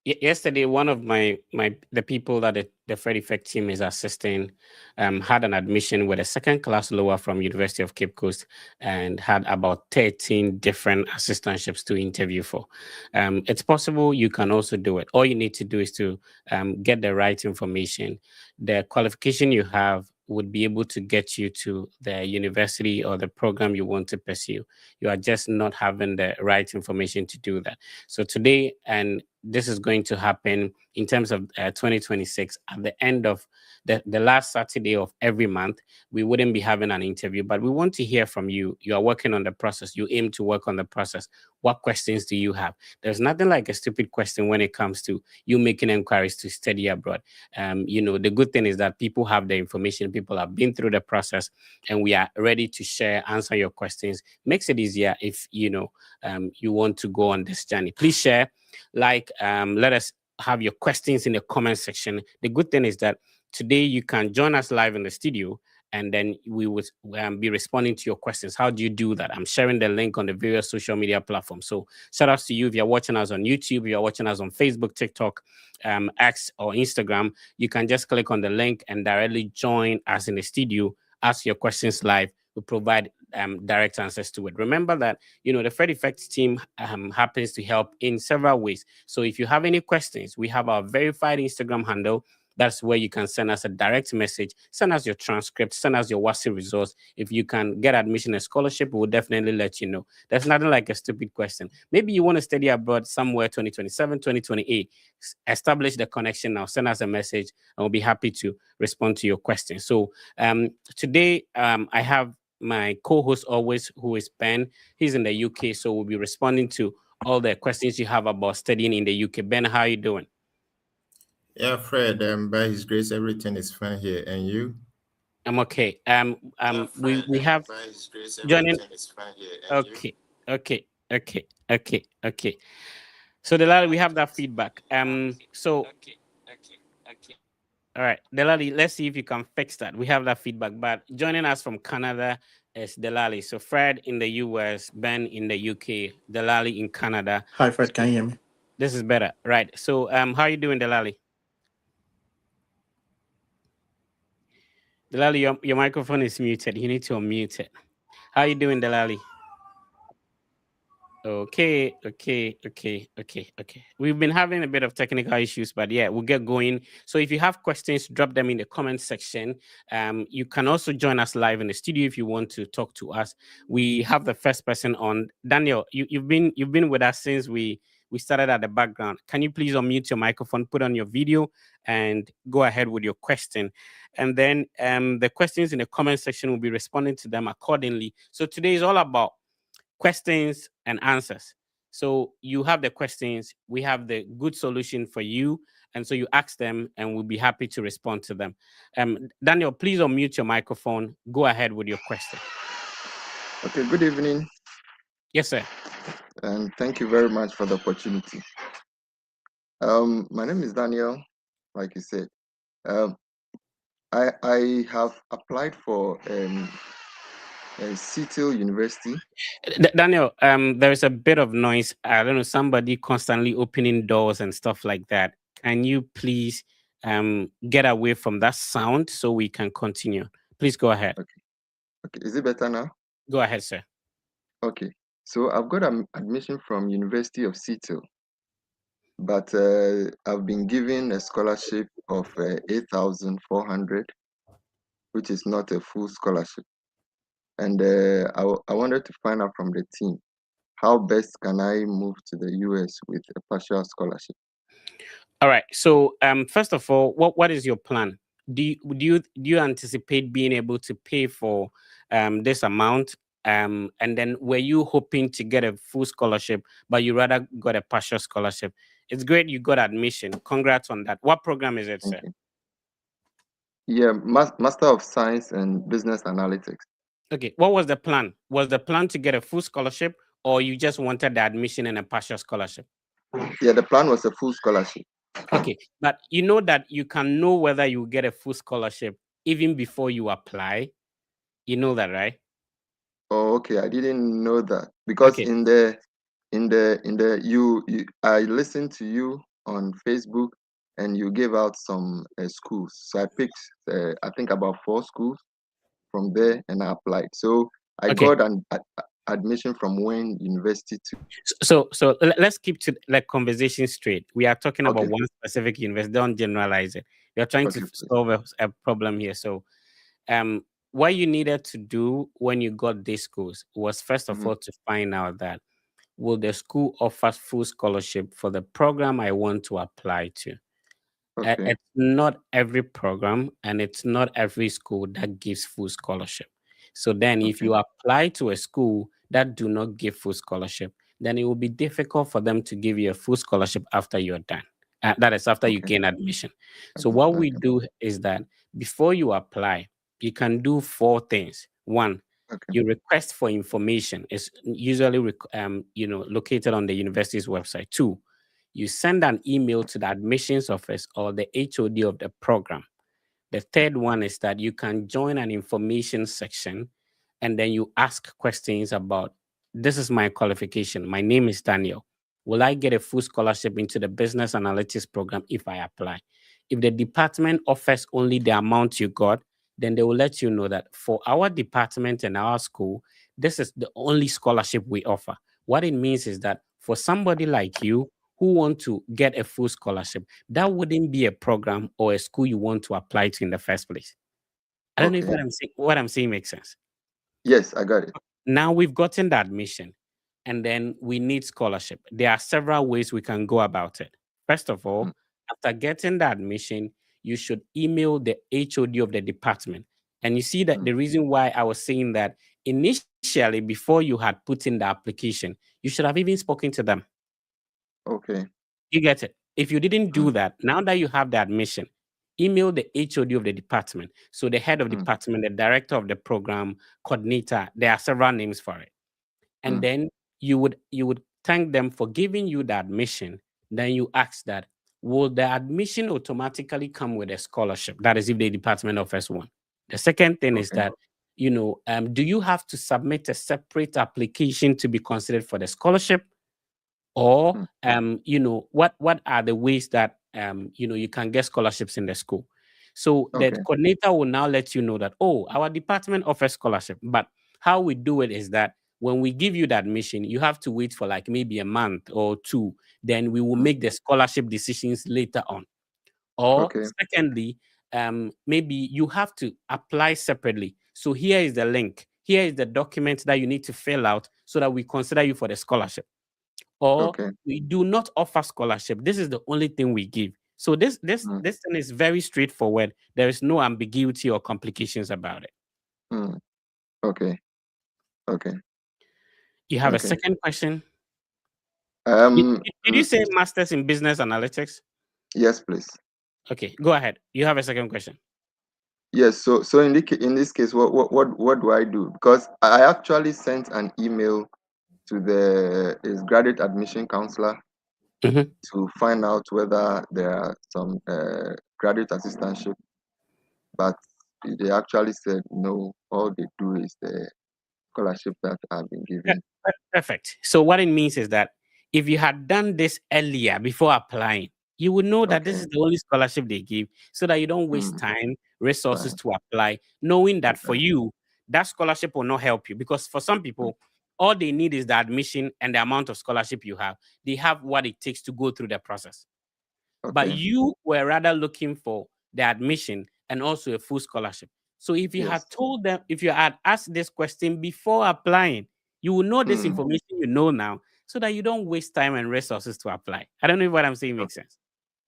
Yesterday, one of the people that the Fred Effect team is assisting had an admission with a second class lower from University of Cape Coast and had about 13 different assistantships to interview for. It's possible you can also do it. All you need to do is to get the right information. The qualification you have would be able to get you to the university or the program you want to pursue. You are just not having the right information to do that. So today, and this is going to happen in terms of 2026 at the end of the last Saturday of every month. We wouldn't be having an interview, but we want to hear from you. You are working on the process. You aim to work on the process. What questions do you have? There's nothing like a stupid question when it comes to you making inquiries to study abroad. The good thing is that people have the information, people have been through the process, and we are ready to share, answer your questions. Makes it easier if you want to go on this journey. Please share, let us have your questions in the comment section. The good thing is that today you can join us live in the studio, and then we would be responding to your questions. How do you do that? I'm sharing the link on the various social media platforms. So shout outs to you if you're watching us on YouTube, if you're watching us on Facebook, TikTok, X, or Instagram. You can just click on the link and directly join us in the studio, ask your questions live. We provide direct answers to it. Remember that the Fred Effects team happens to help in several ways. So if you have any questions, we have our verified Instagram handle. That's where you can send us a direct message, send us your transcript, send us your WhatsApp results. If you can get admission and scholarship, we'll definitely let you know. There's nothing like a stupid question. Maybe you want to study abroad somewhere 2027, 2028. Establish the connection now. Send us a message and we'll be happy to respond to your questions. So today I have my co-host always, who is Ben. He's in the UK, so we'll be responding to all the questions you have about studying in the UK. Ben, how are you doing? Yeah, Fred, by His grace, everything is fine here. And you? I'm okay. We have By His grace, joining. everything is fine here. And you? Okay. So Delali, we have that feedback. So all right, Delali, let's see if you can fix that. We have that feedback. But joining us from Canada is Delali. So Fred in the US, Ben in the UK, Delali in Canada. Hi, Fred. Can you hear me? This is better, right? So how are you doing, Delali? Delali, your microphone is muted. You need to unmute it. How are you doing, Delali? Okay. We've been having a bit of technical issues, but yeah, we'll get going. So if you have questions, drop them in the comment section. You can also join us live in the studio if you want to talk to us. We have the first person on. Daniel, you've been with us since we started at the background. Can you please unmute your microphone, put on your video, and go ahead with your question? And then the questions in the comment section will be responding to them accordingly. So today is all about questions and answers. So you have the questions, we have the good solution for you, and so you ask them, and we'll be happy to respond to them. Daniel, please unmute your microphone. Go ahead with your question. Okay, good evening. Yes, sir. And thank you very much for the opportunity. My name is Daniel, like you said. I have applied for CETL University. Daniel, there is a bit of noise. I don't know, somebody constantly opening doors and stuff like that. Can you please get away from that sound so we can continue? Please go ahead. Okay, is it better now? Go ahead, sir. Okay, so I've got an admission from University of CETL, but I've been given a scholarship of 8,400, which is not a full scholarship. And I wanted to find out from the team, how best can I move to the US with a partial scholarship? All right. So, first of all, what is your plan? Do you anticipate being able to pay for this amount? And then were you hoping to get a full scholarship, but you rather got a partial scholarship? It's great you got admission. Congrats on that. What program is it, sir? Okay. Yeah, Master of Science and Business Analytics. Okay. What was the plan? Was the plan to get a full scholarship, or you just wanted the admission and a partial scholarship? Yeah, the plan was a full scholarship. Okay, but you know that you can know whether you get a full scholarship even before you apply. You know that, right? Oh, okay. I didn't know that because Okay. I listened to you on Facebook, and you gave out some schools. So I picked, I think, about 4 schools from there, and I applied. So I Okay. got an admission from Wayne University to. So let's keep to like conversation straight. We are talking about Okay, one specific university. Don't generalize it. We are trying to okay, please. solve a problem here. So what you needed to do when you got these schools was first of Mm-hmm. all to find out that will the school offer full scholarship for the program I want to apply to. Okay, It's not every program and it's not every school that gives full scholarship. So then if okay, you apply to a school that do not give full scholarship, then it will be difficult for them to give you a full scholarship after you're done. That is after you okay, gain admission. So okay, what we okay, do is that before you apply, you can do 4 things. One, okay, you request for information. It's usually located on the university's website. Two, you send an email to the admissions office or the HOD of the program. The third one is that you can join an information section and then you ask questions about this is my qualification. My name is Daniel. Will I get a full scholarship into the business analytics program if I apply? If the department offers only the amount you got, then they will let you know that for our department and our school, this is the only scholarship we offer. What it means is that for somebody like you who want to get a full scholarship, that wouldn't be a program or a school you want to apply to in the first place. I don't know if okay. what I'm saying makes sense. Yes, I got it. Now we've gotten the admission and then we need scholarship. There are several ways we can go about it. First of Mm, all, after getting the admission, you should email the HOD of the department. And you see that mm, the reason why I was saying that initially, before you had put in the application, you should have even spoken to them. okay. You get it? If you didn't Mm, do that, now that you have the admission, email the HOD of the department. So the head of mm, department, the director of the program, coordinator, there are several names for it. And mm, then you would thank them for giving you the admission. Then you ask that, will the admission automatically come with a scholarship? That is if the department offers one. The second thing is okay. that, do you have to submit a separate application to be considered for the scholarship? Or Mm, what are the ways that you can get scholarships in the school? So the okay. coordinator will now let you know that, oh, our department offers scholarship, but how we do it is that when we give you the admission, you have to wait for like maybe a month or two, then we will Mm, make the scholarship decisions later on. Or okay. secondly, maybe you have to apply separately. So here is the link, here is the document that you need to fill out so that we consider you for the scholarship. Or Okay. we do not offer scholarship. This is the only thing we give. So this this Mm, this thing is very straightforward. There is no ambiguity or complications about it. mm, okay. Okay. You have a Okay. second question? Did, Um. did you say masters in business analytics? Yes, please. Okay, go ahead. You have a second question. Yes. So in this case, what do I do? Because I actually sent an email to the his graduate admission counselor Mhm. to find out whether there are some graduate assistantship, but they actually said no. All they do is the scholarship that have been given. Perfect. So what it means is that if you had done this earlier before applying, you would know that this Okay. is the only scholarship they give so that you don't waste Mm, time, resources fine. to apply, knowing that for Okay. you, that scholarship will not help you. Because for some Mm, people, all they need is the admission and the amount of scholarship you have. They have what it takes to go through the process. But okay. you were rather looking for the admission and also a full scholarship. So if you had Yes. told them, if you had asked this question before applying, you will know this Mm, information you know now so that you don't waste time and resources to apply. I don't know if what I'm saying o- makes sense.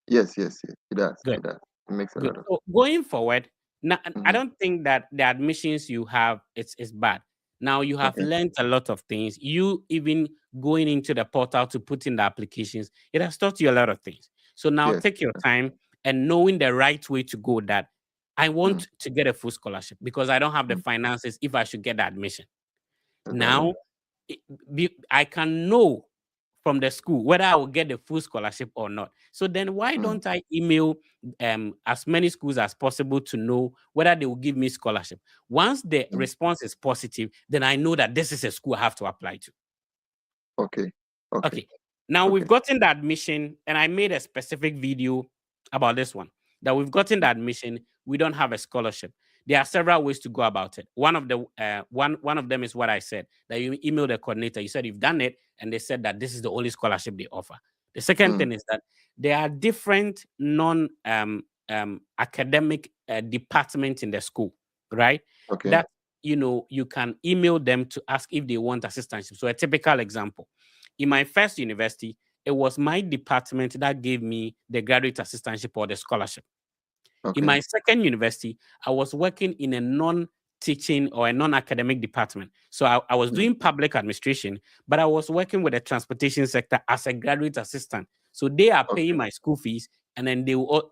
yes. Yes. Yes. It does. Good. It does. It makes a Good. lot of. So going forward, now I Mhm. don't think that the admissions you have is bad. Now you have Okay. learned a lot of things. You even going into the portal to put in the applications, it has taught you a lot of things. So now Yes. take your time and knowing the right way to go that I Mm, want to get a full scholarship because I don't have the mm, finances if I should get the admission. I got it. Now, it- I can know from the school whether I will get the full scholarship or not. So then why Mm, don't I email as many schools as possible to know whether they will give me scholarship? Once the mm. response is positive, then I know that this is a school I have to apply to. Okay. Okay. Okay. Now Okay. we've gotten the admission, and I made a specific video about this one. That we've gotten the admission, we don't have a scholarship. There are several ways to go about it. One of them is what I said, that you email the coordinator. You said you've done it, and they said that this is the only scholarship they offer. The second thing is that there are different non academic departments in the school, right? Okay. That you can email them to ask if they want assistance. So a typical example, in my first university, it was my department that gave me the graduate assistantship or the scholarship. In Okay. my second university, I was working in a non-teaching or a non-academic department. So I was doing public administration, but I was working with the transportation sector as a graduate assistant. So they are paying Okay. my school fees, and then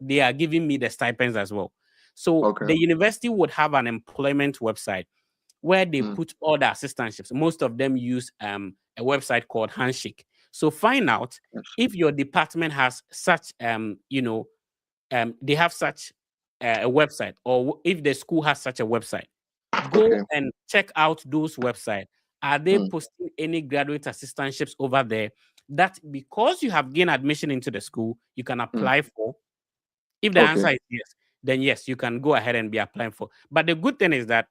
they are giving me the stipends as well. So Okay. the university would have an employment website where they put all the assistantships. Most of them use a website called Handshake. So find out if your department has such they have such a website, or if the school has such a website. Go Okay. and check out those websites. Are they posting any graduate assistantships over there that, because you have gained admission into the school, you can apply for? If the answer Okay. is yes, then yes, you can go ahead and be applying for. But the good thing is that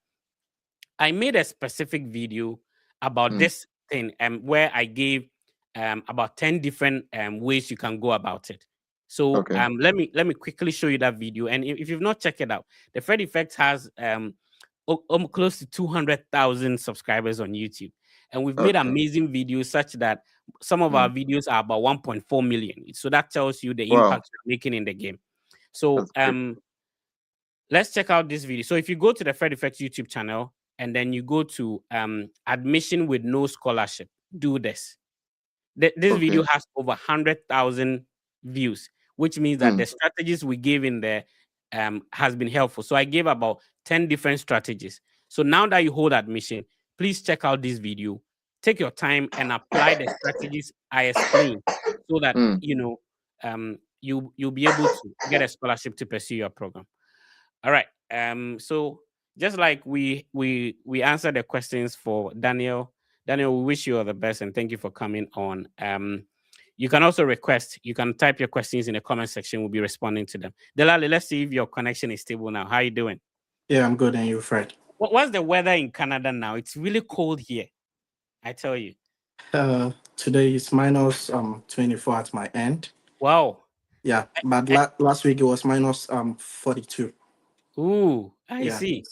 I made a specific video about this thing, where I gave about 10 different ways you can go about it. So Okay. let me quickly show you that video. And if you've not checked it out, the Fred Effect has close to 200,000 subscribers on YouTube. And we've made Okay. amazing videos such that some of our videos are about 1.4 million. So that tells you the Wow. impact you're making in the game. So That's great. let's check out this video. So if you go to the Fred Effect YouTube channel and then you go to admission with no scholarship, do this. This video Okay. has over 100,000 views, which means that the strategies we gave in there has been helpful. So I gave about 10 different strategies. So now that you hold admission, please check out this video. Take your time and apply the strategies I explained, so that you'll be able to get a scholarship to pursue your program. All right. So just like we answered the questions for Daniel. Daniel, we wish you all the best and thank you for coming on. You can also request. You can type your questions in the comment section. We'll be responding to them. Delali, let's see if your connection is stable now. How are you doing? Yeah, I'm good. And you, Fred? What's the weather in Canada now? It's really cold here, I tell you. Today is minus 24 at my end. Wow. Yeah, but last week it was minus 42. Ooh, I Yeah. see.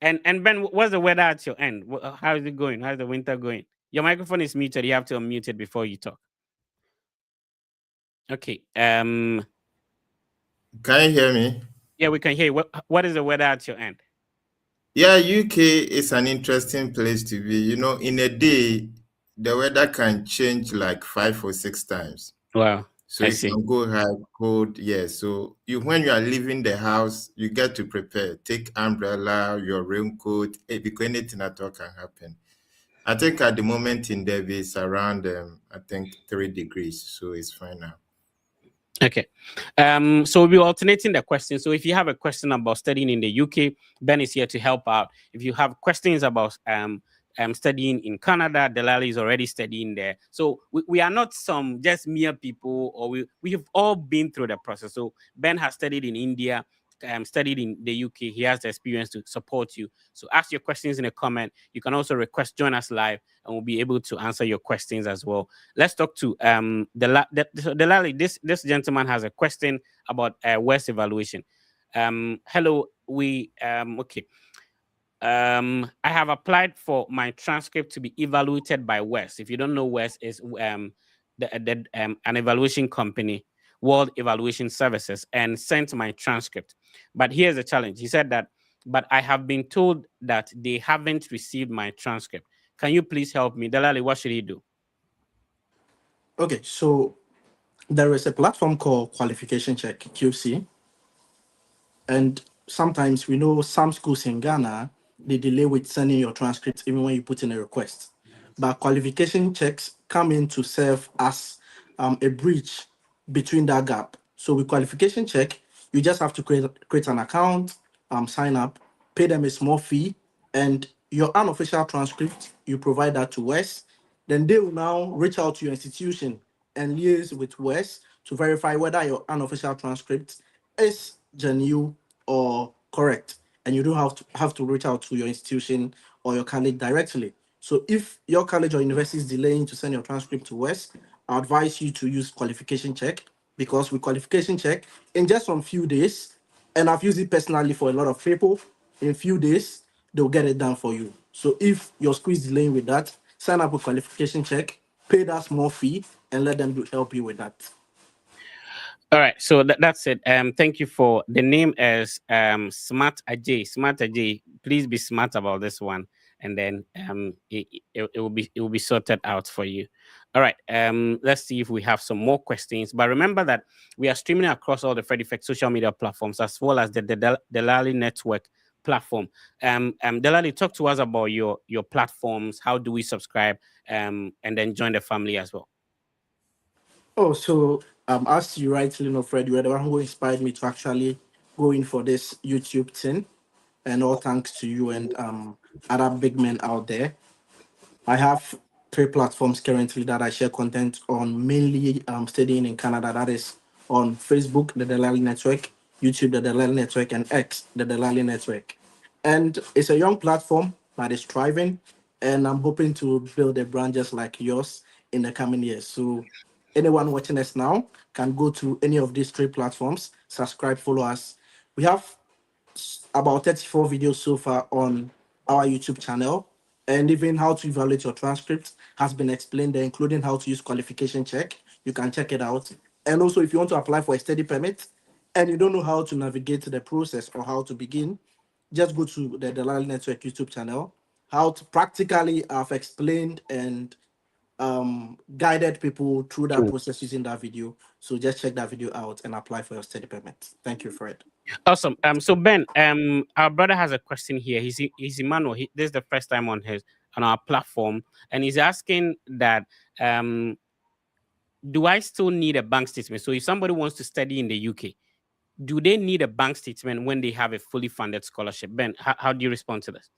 And Ben, what's the weather at your end? How is it going? How's the winter going? Your microphone is muted. You have to unmute it before you talk. Okay. Can you hear me? Yeah, we can hear you. What is the weather at your end? Yeah, UK is an interesting place to be. You know, in a day, the weather can change like 5 or 6 times. Wow. So it can go high, cold. Yeah. So when you are leaving the house, you get to prepare. Take umbrella, your raincoat, because anything at all can happen. I think at the moment in Derby it's around 3 degrees. So it's fine now. Okay. So we'll be alternating the questions. So if you have a question about studying in the UK, Ben is here to help out. If you have questions about studying in Canada, Delali is already studying there. So we are not some just mere people, or we have all been through the process. So Ben has studied in India, studied in the UK. He has the experience to support you. So ask your questions in a comment. You can also request join us live, and we'll be able to answer your questions as well. Let's talk to Delali. This gentleman has a question about WES evaluation. Hello, okay. I have applied for my transcript to be evaluated by WES. If you don't know, WES is an evaluation company, World Evaluation Services, and sent my transcript. But here's the challenge. He said that, but I have been told that they haven't received my transcript. Can you please help me? Delali, what should he do? Okay, so there is a platform called Qualification Check, QC. And sometimes we know some schools in Ghana, they delay with sending your transcript even when you put in a request. But qualification checks come in to serve as a bridge between that gap. So with qualification check, you just have to create an account, sign up, pay them a small fee, and your unofficial transcript, you provide that to WES. Then they will now reach out to your institution and liaise with WES to verify whether your unofficial transcript is genuine or correct. And you don't have to reach out to your institution or your college directly. So if your college or university is delaying to send your transcript to WES, I advise you to use qualification check, because with qualification check, in just some few days, and I've used it personally for a lot of people, in a few days, they'll get it done for you. So if your school is delaying with that, sign up with qualification check, pay that small fee, and let them help you with that. All right, so that's it. Thank you for the name as Smart Ajay. Smart Ajay, please be smart about this one, and then it will be sorted out for you. All right, let's see if we have some more questions. But remember that we are streaming across all the Fred Effect social media platforms as well as the Delali Network platform. Delali, talk to us about your platforms. How do we subscribe? And then join the family as well. Oh, so as you rightly know, Fred, you were the one who inspired me to actually go in for this YouTube thing, and all thanks to you and other big men out there. I have 3 platforms currently that I share content on, mainly studying in Canada. That is on Facebook, the Delali Network, YouTube, the Delali Network, and X, the Delali Network. And it's a young platform that is thriving, and I'm hoping to build a brand just like yours in the coming years. So anyone watching us now can go to any of these 3 platforms, subscribe, follow us. We have about 34 videos so far on our YouTube channel, and even how to evaluate your transcript has been explained there, including how to use qualification check. You can check it out. And also, if you want to apply for a study permit and you don't know how to navigate the process or how to begin, just go to the Delali Network YouTube channel. How to practically I've explained and guided people through that process using that video. So just check that video out and apply for your study permit. Thank you, Fred. Awesome. So Ben, our brother has a question here. He's Emmanuel. This is the first time on our platform, and he's asking that do I still need a bank statement? So if somebody wants to study in the UK, do they need a bank statement when they have a fully funded scholarship? Ben, how do you respond to this?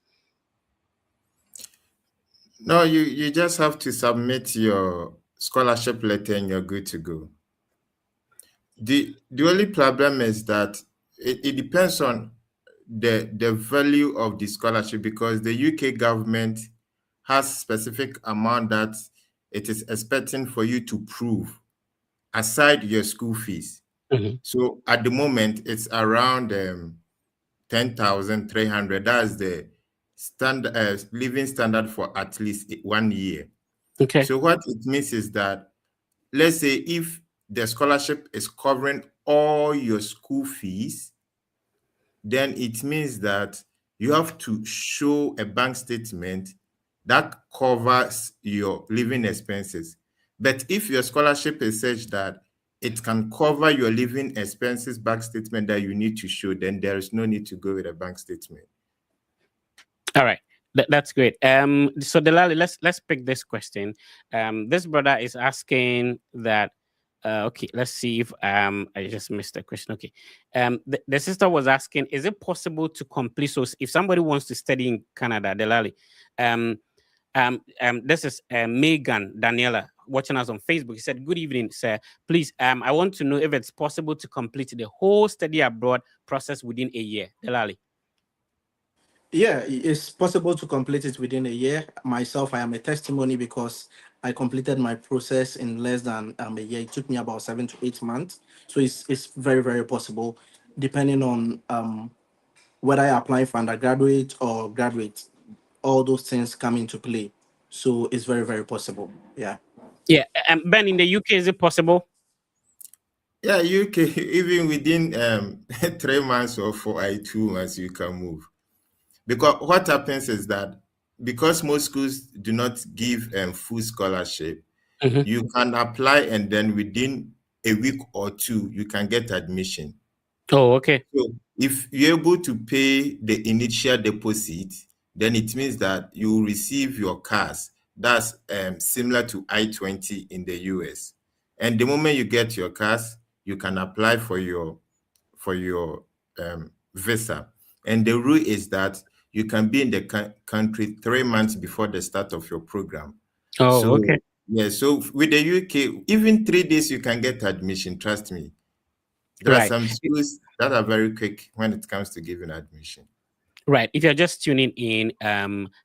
No, you just have to submit your scholarship letter and you're good to go. The only problem is that it depends on the value of the scholarship, because the UK government has specific amount that it is expecting for you to prove aside your school fees. Mm-hmm. So at the moment, it's around 10,300. That's the standard living standard for at least 1 year. Okay. So what it means is that, let's say if the scholarship is covering all your school fees, then it means that you have to show a bank statement that covers your living expenses. But if your scholarship is such that it can cover your living expenses bank statement that you need to show, then there is no need to go with a bank statement. All right. That's great. So Delali, let's pick this question. This brother is asking that. Okay, let's see if I just missed the question. Okay, the sister was asking, is it possible to complete? So if somebody wants to study in Canada, Delali, this is Megan Daniela watching us on Facebook. He said, "Good evening, sir. Please, I want to know if it's possible to complete the whole study abroad process within a year." Delali. Yeah, it's possible to complete it within a year. Myself, I am a testimony because I completed my process in less than a year. It took me about 7 to 8 months. So it's very, very possible, depending on whether I apply for undergraduate or graduate. All those things come into play. So it's very, very possible. Yeah. Yeah, Ben, in the UK, is it possible? Yeah, UK, even within 3 months or 2 months, you can move. Because what happens is that, because most schools do not give full scholarship, Mm-hmm. you can apply and then within a week or 2, you can get admission. Oh, okay. So if you're able to pay the initial deposit, then it means that you will receive your cars. That's similar to I-20 in the US. And the moment you get your cars, you can apply for your visa. And the rule is that you can be in the country 3 months before the start of your program. Oh, So okay. Yeah, so with the UK, even 3 days you can get admission. Trust me. There are Right. some schools that are very quick when it comes to giving admission. Right. If you're just tuning in,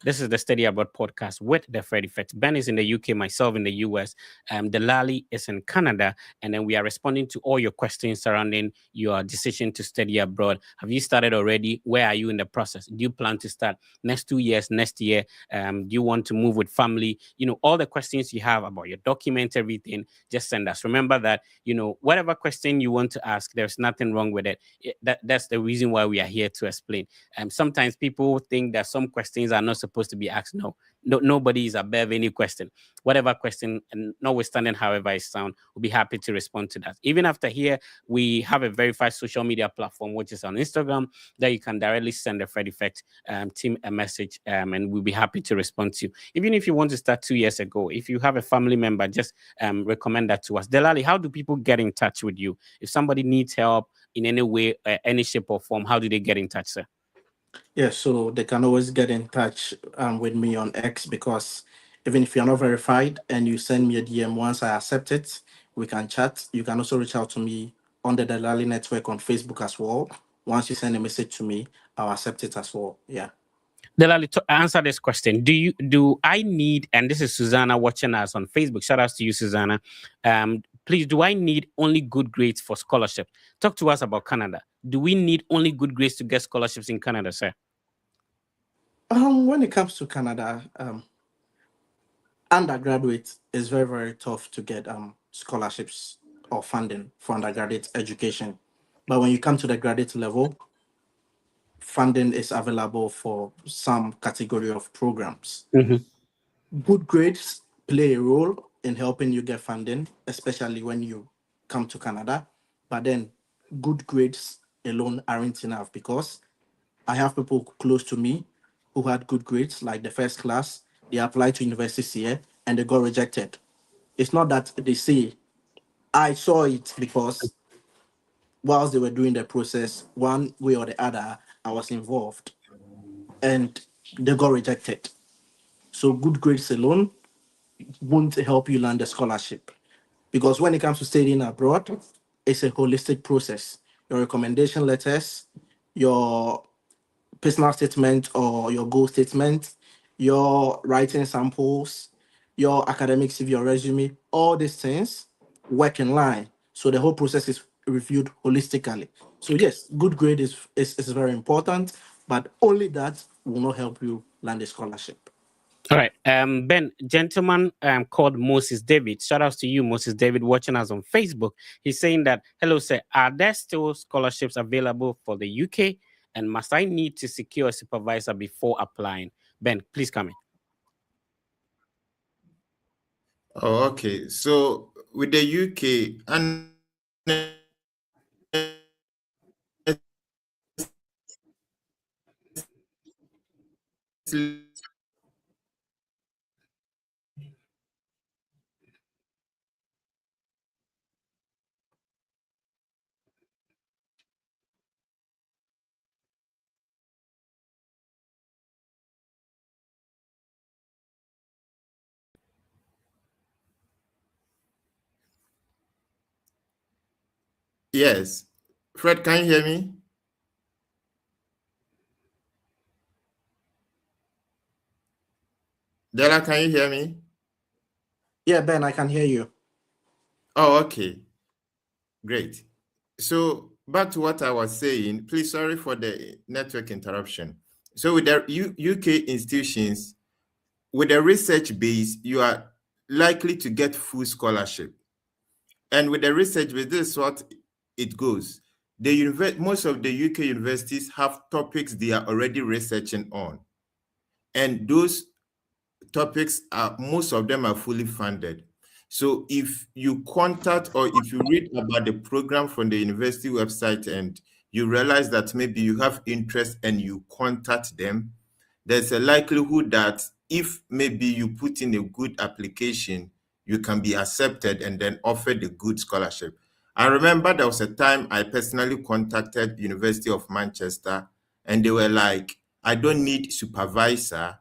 this is the Study Abroad podcast with the Fred Effect. Ben is in the UK, myself in the US. Delali is in Canada, and then we are responding to all your questions surrounding your decision to study abroad. Have you started already? Where are you in the process? Do you plan to start next 2 years, next year? Do you want to move with family? All the questions you have about your documents, everything, just send us. Remember that, whatever question you want to ask, there's nothing wrong with it. That's the reason why we are here to explain. Sometimes people think that some questions are not supposed to be asked. No, nobody is above any question. Whatever question, and notwithstanding however it sounds, we'll be happy to respond to that. Even after here, we have a verified social media platform, which is on Instagram, that you can directly send the Fred Effect team a message, and we'll be happy to respond to you. Even if you want to start 2 years ago, if you have a family member, just recommend that to us. Delali, how do people get in touch with you? If somebody needs help in any way, any shape or form, how do they get in touch, sir? Yeah, so they can always get in touch with me on X, because even if you're not verified and you send me a DM, once I accept it, we can chat. You can also reach out to me on the Delali Network on Facebook as well. Once you send a message to me, I'll accept it as well. Yeah. Delali, to answer this question, do I need, and this is Susanna watching us on Facebook. Shout out to you, Susanna. Please, do I need only good grades for scholarship? Talk to us about Canada. Do we need only good grades to get scholarships in Canada, sir? When it comes to Canada, undergraduate is very, very tough to get scholarships or funding for undergraduate education. But when you come to the graduate level, funding is available for some category of programs. Mm-hmm. Good grades play a role in helping you get funding, especially when you come to Canada. But then good grades alone aren't enough, because I have people close to me who had good grades, like the first class. They applied to universities here and they got rejected. It's not that they say, I saw it, because whilst they were doing the process, one way or the other, I was involved and they got rejected. So good grades alone won't help you land a scholarship, because when it comes to studying abroad, it's a holistic process. Your recommendation letters, your personal statement or your goal statement, your writing samples, your academics, CV, your resume, all these things work in line. So the whole process is reviewed holistically. So yes, good grade is very important, but only that will not help you land a scholarship. All right. Ben, gentleman called Moses David. Shout outs to you, Moses David, watching us on Facebook. He's saying that, hello, sir, are there still scholarships available for the UK? And must I need to secure a supervisor before applying? Ben, please come in. Oh, okay. So with the UK, yes. Fred, can you hear me? Della, can you hear me? Yeah, Ben, I can hear you. Oh, okay. Great. So back to what I was saying, please, sorry for the network interruption. So with the UK institutions, with a research base, you are likely to get full scholarship. And with the research base, this is what it goes. Most of the UK universities have topics they are already researching on. And those topics are, most of them are fully funded. So if you contact or if you read about the program from the university website and you realize that maybe you have interest and you contact them, there's a likelihood that if maybe you put in a good application, you can be accepted and then offered a good scholarship. I remember there was a time I personally contacted University of Manchester and they were like, I don't need supervisor,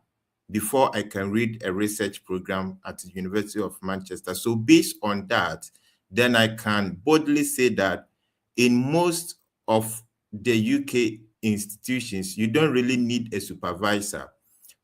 before I can read a research program at the University of Manchester. So based on that, then I can boldly say that in most of the UK institutions, you don't really need a supervisor.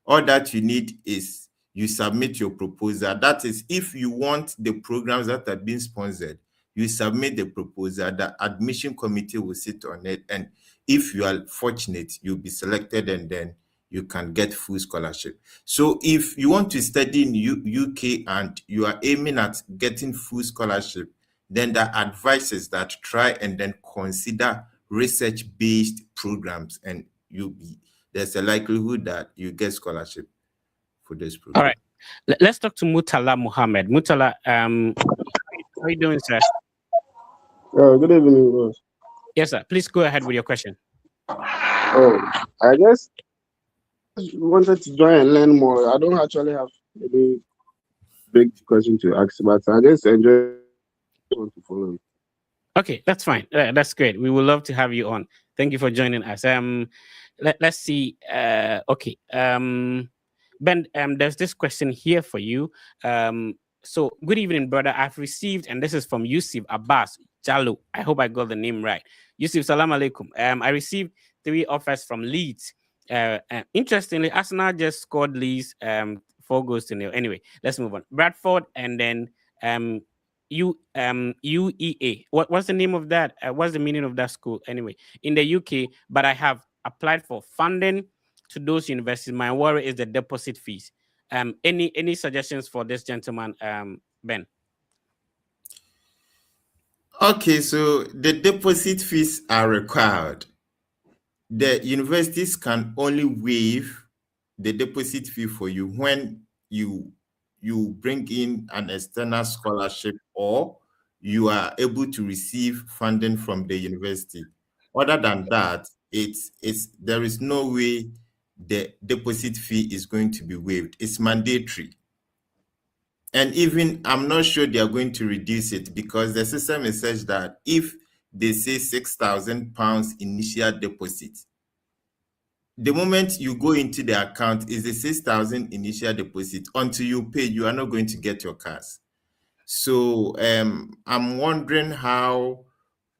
All that you need is you submit your proposal. That is, if you want the programs that are being sponsored, you submit the proposal, the admission committee will sit on it. And if you are fortunate, you'll be selected and then you can get full scholarship. So if you want to study in UK and you are aiming at getting full scholarship, then the advice is that try and then consider research-based programs, and there's a likelihood that you get scholarship for this program. All right. Let's talk to Mutala Muhammad. Mutala, how are you doing, sir? Good evening, boss. Yes, sir. Please go ahead with your question. I just wanted to join and learn more. I don't actually have any big question to ask, but I just want to follow. Okay, that's fine. That's great. We would love to have you on. Thank you for joining us. Let's see. Okay. Ben, there's this question here for you. So good evening, brother. I've received, and this is from Yusuf Abbas Jalo. I hope I got the name right. Yusuf, salam alaikum. I received 3 offers from Leeds. Interestingly, Arsenal just scored Leeds 4 goals to 0. Anyway, let's move on. Bradford and then UEA. What's the name of that? What's the meaning of that school? Anyway, in the UK, but I have applied for funding to those universities. My worry is the deposit fees. Any suggestions for this gentleman, Ben? Okay, so the deposit fees are required. The universities can only waive the deposit fee for you when you bring in an external scholarship or you are able to receive funding from the university. Other than that, there is no way the deposit fee is going to be waived. It's mandatory. And even I'm not sure they are going to reduce it, because the system is such that if they say £6,000 initial deposit, the moment you go into the account is the 6,000 initial deposit. Until you pay, you are not going to get your cars. So I'm wondering how,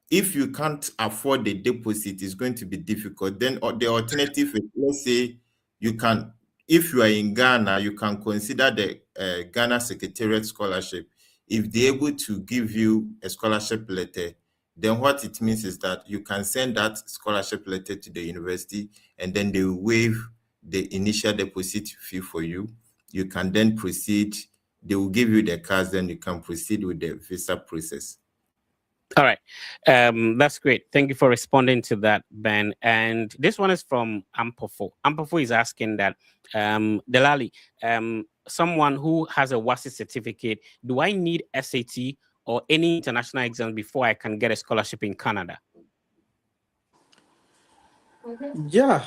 if you can't afford the deposit, it's going to be difficult. Then the alternative is, let's say you can, if you are in Ghana, you can consider the Ghana Secretariat Scholarship. If they're able to give you a scholarship letter, then what it means is that you can send that scholarship letter to the university, and then they will waive the initial deposit fee for you. You can then proceed. They will give you the cards, then you can proceed with the visa process. All right. That's great. Thank you for responding to that, Ben. And this one is from Ampofo. Ampofo is asking that, Delali, someone who has a WASI certificate, do I need SAT or any international exam before I can get a scholarship in Canada? Yeah,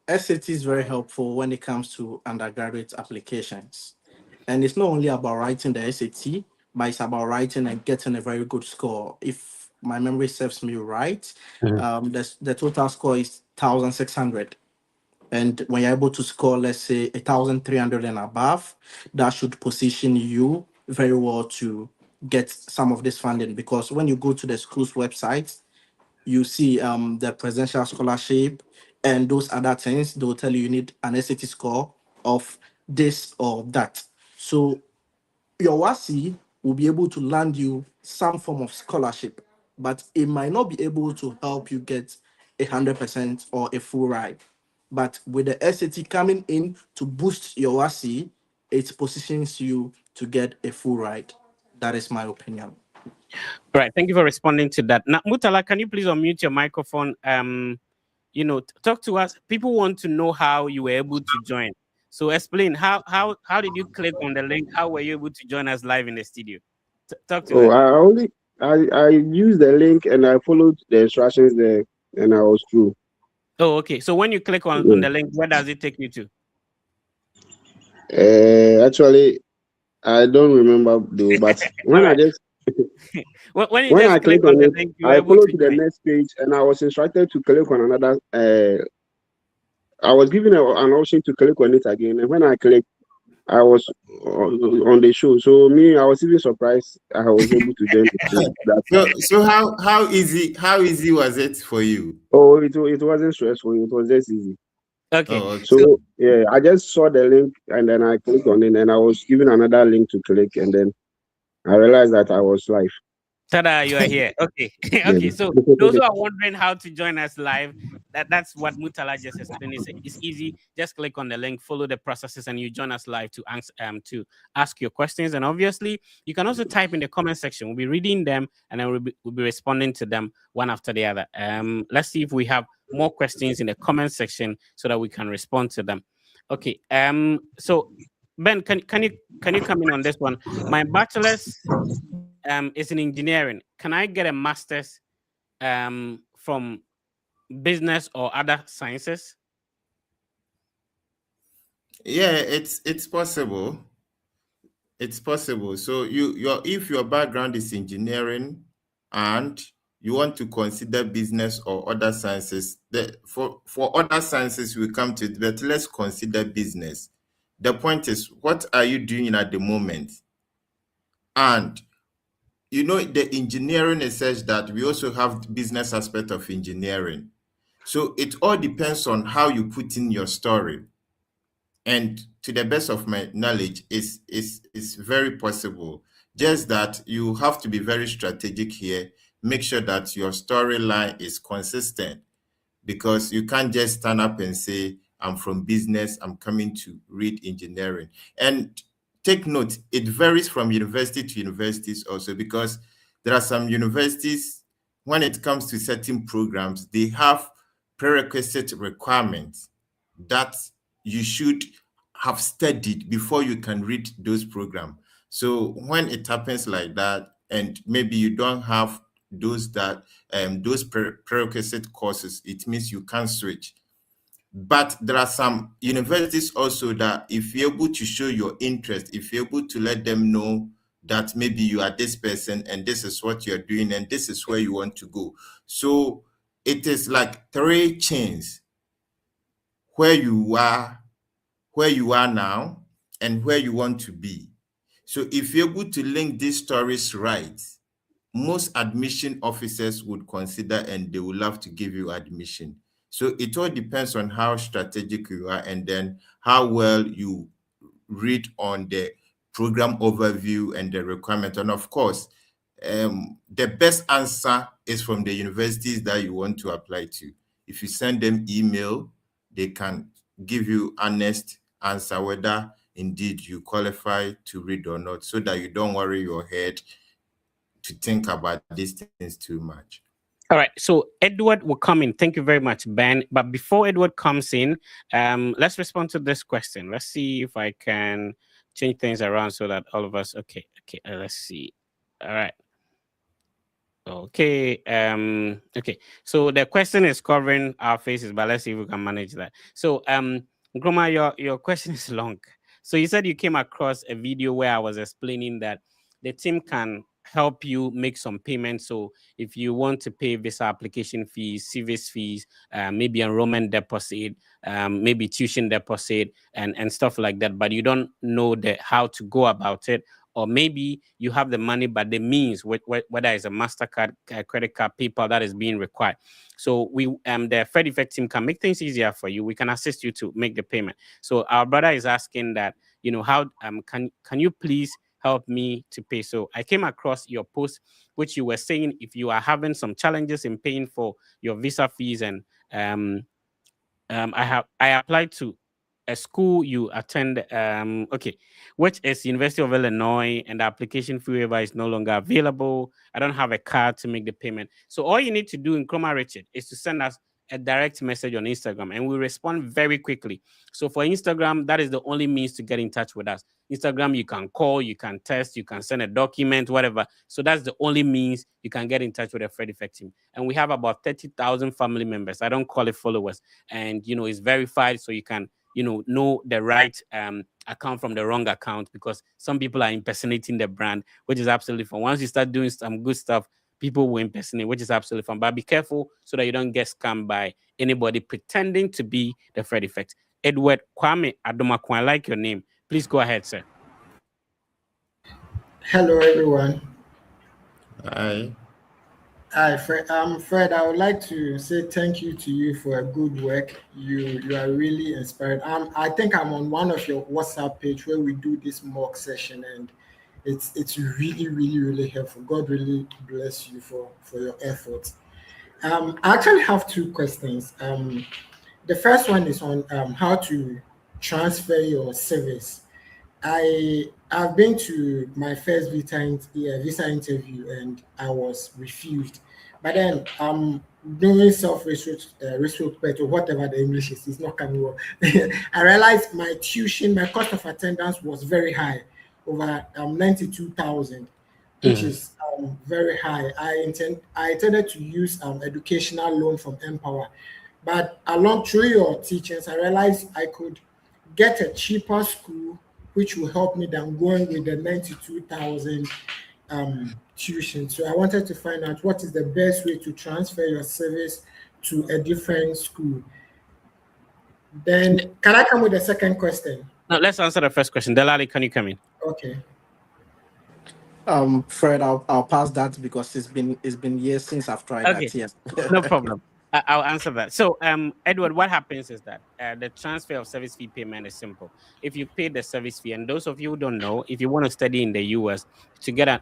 SAT is very helpful when it comes to undergraduate applications. And it's not only about writing the SAT, but it's about writing and getting a very good score. If my memory serves me right, the total score is 1,600. And when you're able to score, let's say 1,300 and above, that should position you very well to get some of this funding. Because when you go to the school's website, you see the presidential scholarship and those other things. They'll tell you need an SAT score of this or that. So your WASI will be able to land you some form of scholarship, but it might not be able to help you get 100% or a full ride. But with the SAT coming in to boost your WASI, it positions you to get a full ride. That is my opinion. All right. Thank you for responding to that. Now, Mutala, can you please unmute your microphone? Talk to us. People want to know how you were able to join. So explain how did you click on the link? How were you able to join us live in the studio? Talk to us. I used the link and I followed the instructions there, and I was through. Oh, okay. So when you click on the link, where does it take you to? Actually, I don't remember though, but when right. I just when I click on the it, link, I followed to the next page, and I was instructed to click on another I was given an option to click on it again, and when I clicked, I was on the show. So me, I was even surprised I was able to join the show that time. So how easy was it for you? Oh, it wasn't stressful. It was just easy. Okay. Oh, So So yeah, I just saw the link and then I clicked on it, and I was given another link to click, and then I realized that I was live. tada, you are here. Okay. Yeah. Okay. So those who are wondering how to join us live, that's what Mutala just explained. It's easy. Just click on the link, follow the processes, and you join us live to ask your questions. And obviously, you can also type in the comment section. We'll be reading them and then we'll be responding to them one after the other. Let's see if we have more questions in the comment section so that we can respond to them. Okay. So Ben, can you come in on this one? My bachelor's is in engineering. Can I get a master's from business or other sciences? yeah, it's possible. It's possible. So if your background is engineering and you want to consider business or other sciences, for other sciences we come to it, but let's consider business. The point is, what are you doing at the moment? And the engineering is such that we also have the business aspect of engineering. So it all depends on how you put in your story. And to the best of my knowledge, is very possible. Just that you have to be very strategic here. Make sure that your storyline is consistent, because you can't just stand up and say, I'm from business, I'm coming to read engineering. And take note, it varies from university to universities also, because there are some universities, when it comes to certain programs, they have prerequisite requirements that you should have studied before you can read those programs. So when it happens like that, and maybe you don't have those prerequisite courses, it means you can't switch. But there are some universities also that if you're able to show your interest, if you're able to let them know that maybe you are this person and this is what you're doing and this is where you want to go. So it is like three chains: where you are now and where you want to be. So if you're able to link these stories right, most admission officers would consider and they would love to give you admission. So it all depends on how strategic you are and then how well you read on the program overview and the requirement. And of course, the best answer is from the universities that you want to apply to. If you send them email, they can give you honest answer whether indeed you qualify to read or not, so that you don't worry your head to think about these things too much. All right. So Edward will come in. Thank you very much, Ben. But before Edward comes in, let's respond to this question. Let's see if I can change things around so that all of us. Okay. Okay. Let's see. All right. Okay. Okay. So the question is covering our faces, but let's see if we can manage that. So Groma, your question is long. So you said you came across a video where I was explaining that the team can help you make some payments. So if you want to pay visa application fees, service fees, maybe enrollment deposit, maybe tuition deposit, and stuff like that, but you don't know how to go about it, or maybe you have the money, but the means, whether it's a MasterCard, credit card, PayPal, that is being required. So the Fed Effect team can make things easier for you. We can assist you to make the payment. So our brother is asking that, how can you please help me to pay? So I came across your post, which you were saying if you are having some challenges in paying for your visa fees, and I applied to a school you attend, okay, which is University of Illinois, and the application fee waiver is no longer available. I don't have a card to make the payment. So all you need to do in Chroma Richard is to send us a direct message on Instagram, and we respond very quickly. So for Instagram, that is the only means to get in touch with us. Instagram, you can call, you can text, you can send a document, whatever. So that's the only means you can get in touch with a Fred Effect team. And we have about 30,000 family members. I don't call it followers. And, it's verified, so you can, know the right account from the wrong account, because some people are impersonating the brand, which is absolutely fun. Once you start doing some good stuff, people will impersonate, which is absolutely fine. But be careful so that you don't get scammed by anybody pretending to be the Fred Effect. Edward Kwame Adomakwan, I like your name. Please go ahead, sir. Hello, everyone. Hi. Hi, Fred. Fred. I would like to say thank you to you for a good work. You are really inspired. I think I'm on one of your WhatsApp page where we do this mock session, and it's really helpful. God really bless you for your efforts. I actually have two questions. The first one is on how to transfer your service. I've been to my first visa interview and I was refused. But then doing self respect or whatever the English is not coming well. I realized my tuition, my cost of attendance was very high, over 92,000, which Mhm. is very high. I intended to use educational loan from Empower, but along through your teachings, I realized I could get a cheaper school, which will help me than going with the 92,000 tuition. So I wanted to find out what is the best way to transfer your service to a different school. Then, can I come with the second question? Now let's answer the first question. Delali, can you come in? Okay. Fred, I'll pass that because it's been years since I've tried Okay, that. Yes. no problem. I'll answer that. So, Edward, what happens is that the transfer of service fee payment is simple. If you pay the service fee, and those of you who don't know, if you want to study in the US to get a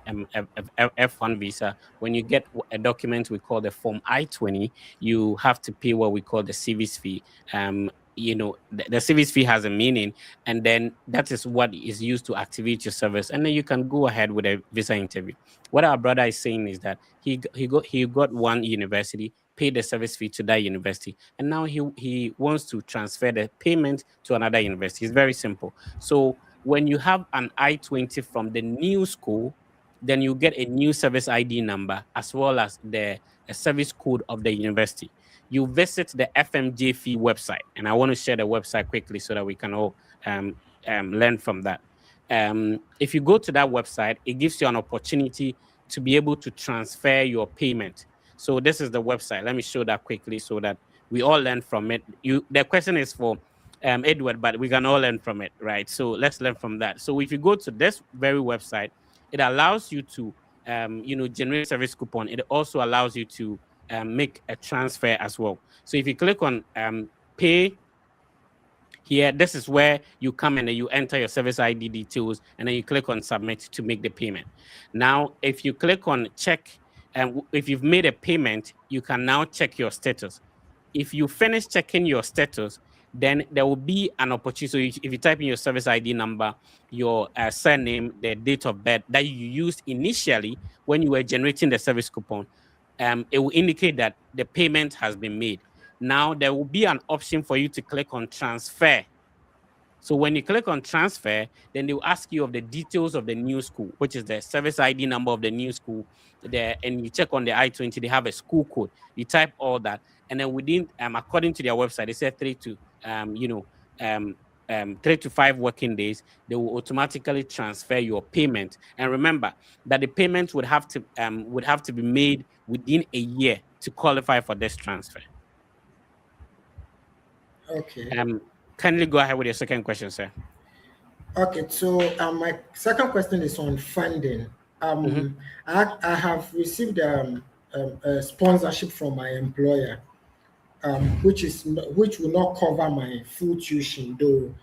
F1 visa, when you get a document we call the Form I-20, you have to pay what we call the service fee. The service fee has a meaning, and then that is what is used to activate your service, and then you can go ahead with a visa interview. What our brother is saying is that he got one university, paid the service fee to that university, and now he wants to transfer the payment to another university. It's very simple. So when you have an I-20 from the new school, then you get a new service ID number as well as the a service code of the university. You visit the FMJFE website, and I want to share the website quickly so that we can all um, learn from that. If you go to that website, it gives you an opportunity to be able to transfer your payment. So this is the website. Let me show that quickly so that we all learn from it. The question is for Edward, but we can all learn from it, right? So let's learn from that. So if you go to this very website, it allows you to generate service coupon. It also allows you to make a transfer as well. So if you click on pay here, this is where you come in and you enter your service ID details, and then you click on submit to make the payment. Now, if you click on check, and if you've made a payment, you can now check your status. If you finish checking your status, then there will be an opportunity. So if you type in your service ID number, your surname, the date of birth that you used initially when you were generating the service coupon, it will indicate that the payment has been made. Now there will be an option for you to click on transfer. So when you click on transfer, then they will ask you of the details of the new school, which is the service ID number of the new school. And you check on the I-20, they have a school code. You type all that, and then within, according to their website, they say 3 to 5 working days, they will automatically transfer your payment. And remember that the payment would have to be made within a year to qualify for this transfer. Okay. Kindly go ahead with your second question, sir. Okay, so my second question is on funding. Mhm. I have received a sponsorship from my employer, which will not cover my full tuition, though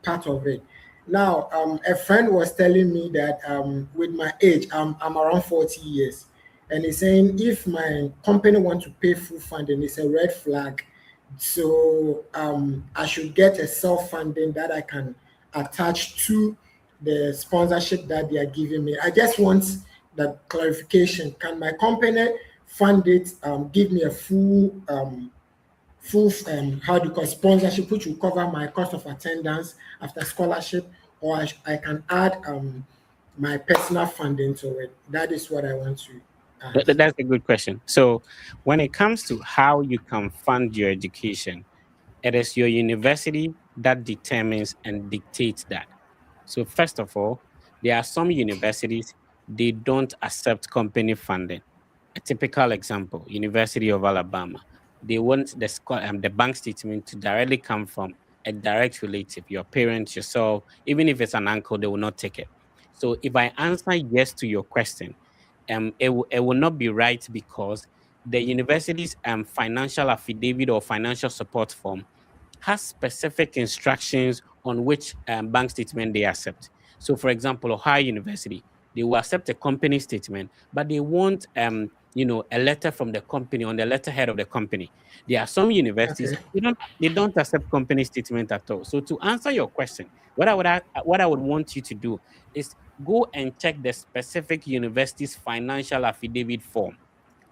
part of it. Now, a friend was telling me that with my age, I'm around 40 years, and he's saying if my company want to pay full funding, it's a red flag. So I should get a self funding that I can attach to the sponsorship that they are giving me. I just want the clarification. Can my company fund it? Give me a full how do you call sponsorship, which will cover my cost of attendance after scholarship, or I can add my personal funding to it. That is what I want to ask. That's a good question. So, when it comes to how you can fund your education, it is your university that determines and dictates that. So, first of all, there are some universities they don't accept company funding. A typical example, University of Alabama. They want the bank statement to directly come from a direct relative, your parents, yourself. Even if it's an uncle, they will not take it. So if I answer yes to your question, it will not be right because the university's financial affidavit or financial support form has specific instructions on which bank statement they accept. So, for example, Ohio University, they will accept a company statement, but they want a letter from the company on the letterhead of the company. There are some universities Okay. they don't accept company statement at all. So, to answer your question, what I would want you to do is go and check the specific university's financial affidavit form.